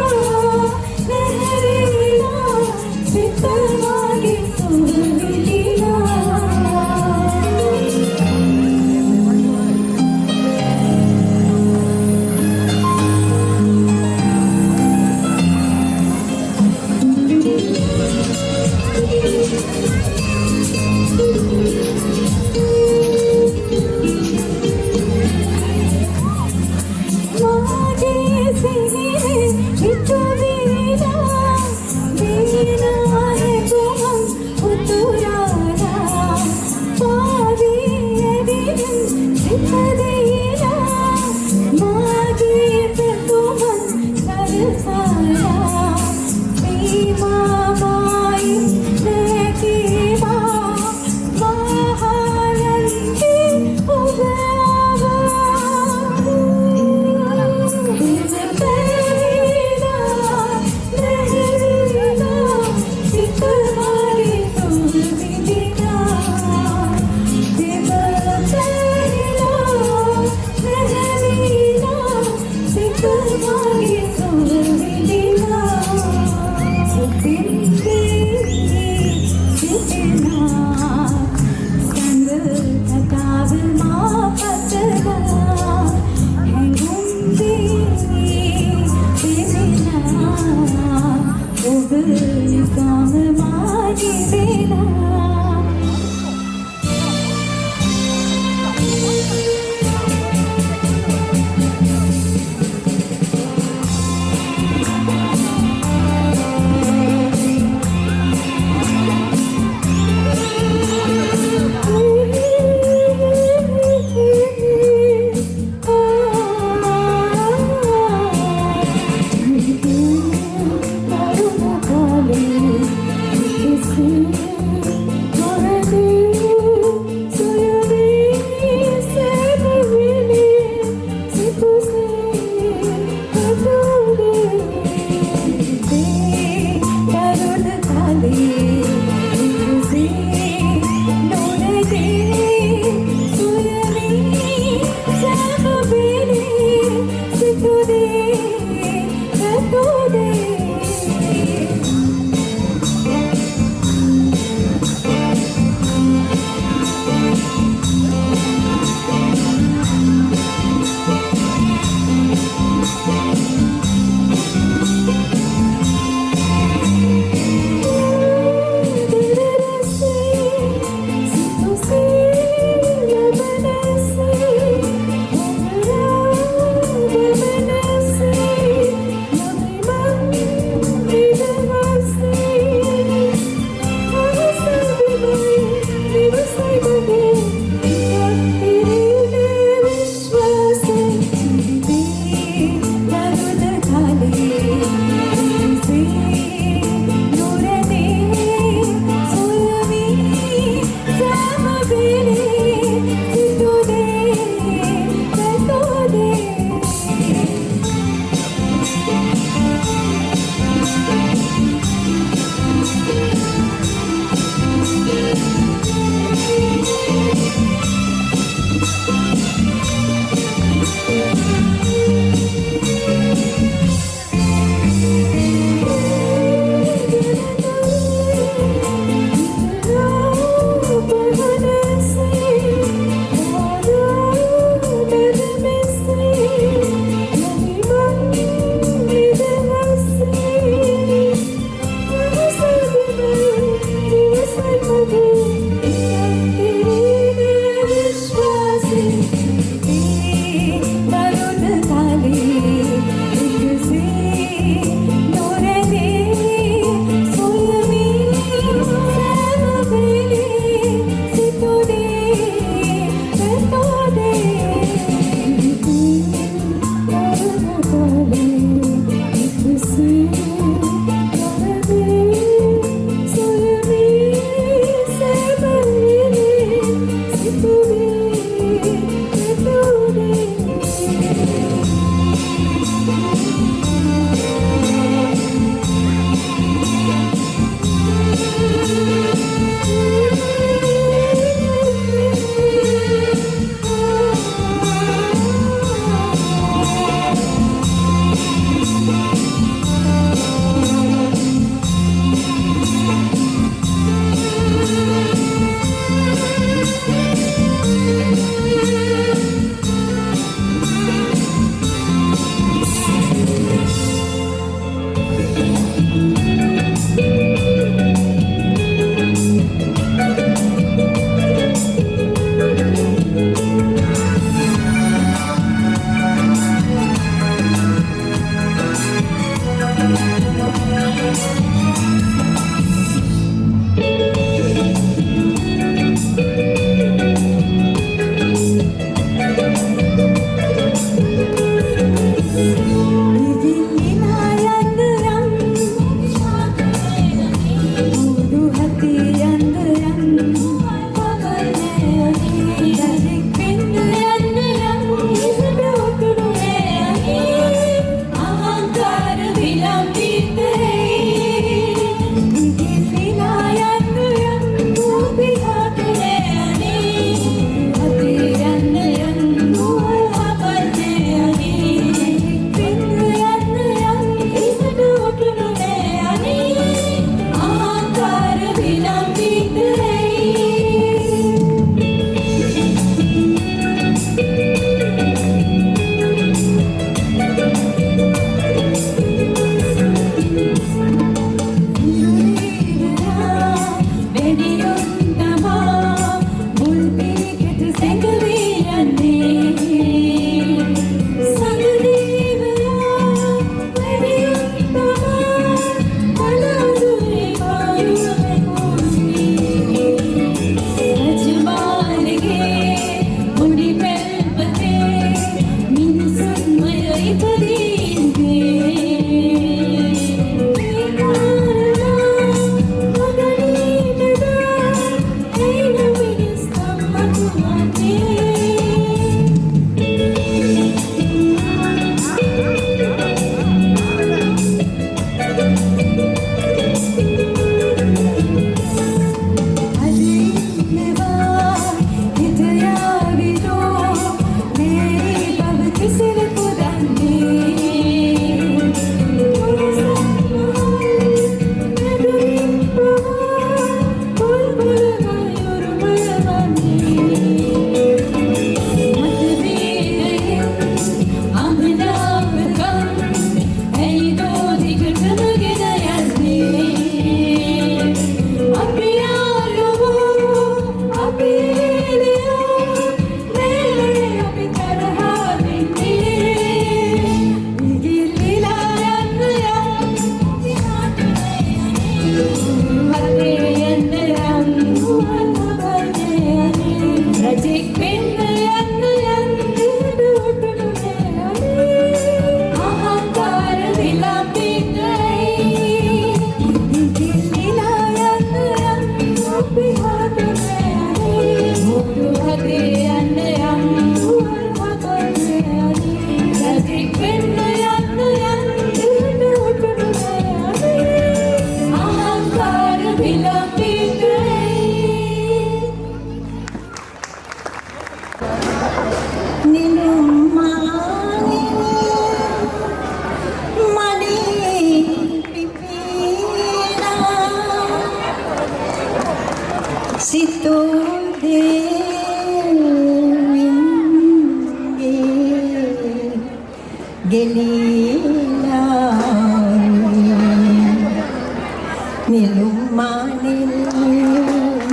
නිලුම් මානෙල්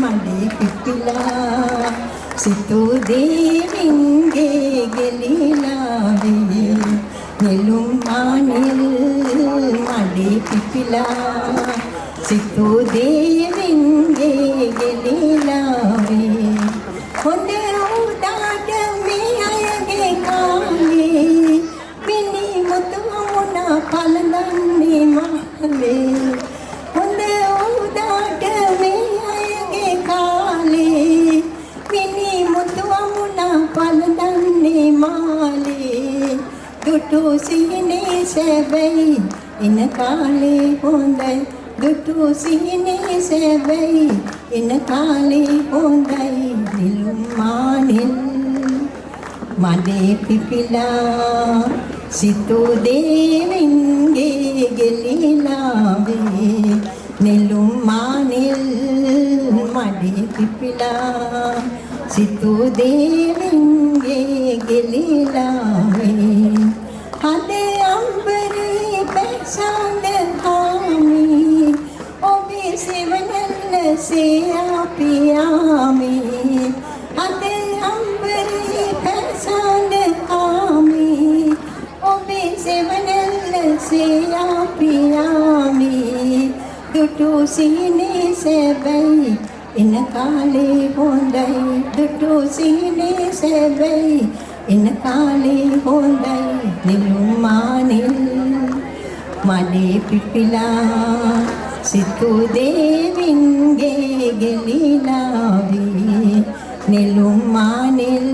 මඩේ පිපිලා සිතූ දේවින්ගේ ගෙලිලාවේ නිලුම් මානෙල් මඩේ පිපිලා සිතූ දේවින්ගේ ගෙලිලාවේ හොඳ උදාට මේ අයගේ කාලේ මිනි මුතු මුණ පලදන්නේ මාලේ හොඳ උදාට මේ අයගේ කාලේ මිනි මුතු මුණ පලදන්නේ මාලේ දුටු සිහිනේ සැබයි ඉන කාලේ හොඳයි දුටු සිහිනේ සැබයි ඉන කාලේ හොඳයි නිලුම් මානෙල් මඩේ පිපිලා සිතූ දේවින්ගේ ගෙලිලාවේ නිලුම් මානෙල් මඩේ පිපිලා සිතූ දේවින්ගේ ගෙලිලාවේ හද අම්බරේ පැසඳ හාමි ඔබේ සෙවනල්ල සේයාපියාමි හද අම්බරේ පැසඳ හාමි ඔබේ සෙවනල්ල සේයාපියාමි දුටු සිහිනේ සැබයි ඉන කාලේ හොඳයි දුටු සිහිනේ සැබයි ඉන කාලේ හොඳයි නිලුම් මානෙල් මඩේ පිපිලා සිතූ දේවින්ගේ ගෙලිලාවේ නිලුම් මානෙල්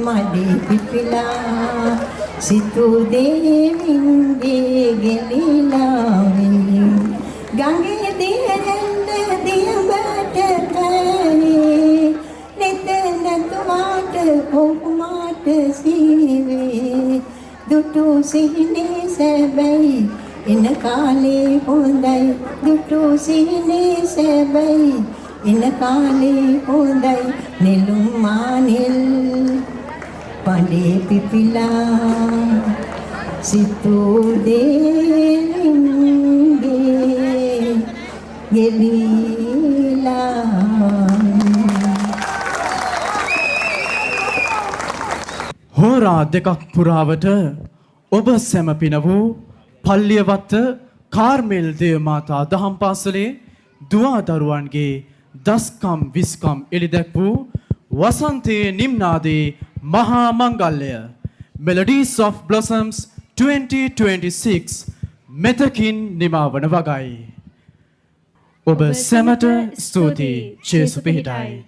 මඩේ පිපිලා සිතූ දේවින්ගේ ගෙලිලාවේ ගඟේ දියරෙන්ද දියබට කෑවේ නෙත නැතුවාට කොහොමාට සීවේ දුටු සිහිනේ සැබයි ඉන කාලේ හොඳයි දුටු සිහිනේ සැබයි ඉන කාලේ හොඳයි නිලුම් මානෙල් පඩේ පිපිලා සිතූ දේවින්ගේ ගෙලිලා හෝරා දෙකක් පුරාවට ඔබ සැම පින වූ පල්ලියවත්ත කාර්මෙල් දේවමාතා දහම් පාසලේ දුවා දරුවන්ගේ දස්කම් විස්කම් එළිදැක් වූ වසන්තයේ නිම්නාදේ මහා මංගල්‍යය Melodies of Blossoms 2026 මෙතකින් නිමවන වගයි. ඔබ සැමට ස්තුතියි. ජේසු පිහිටයි.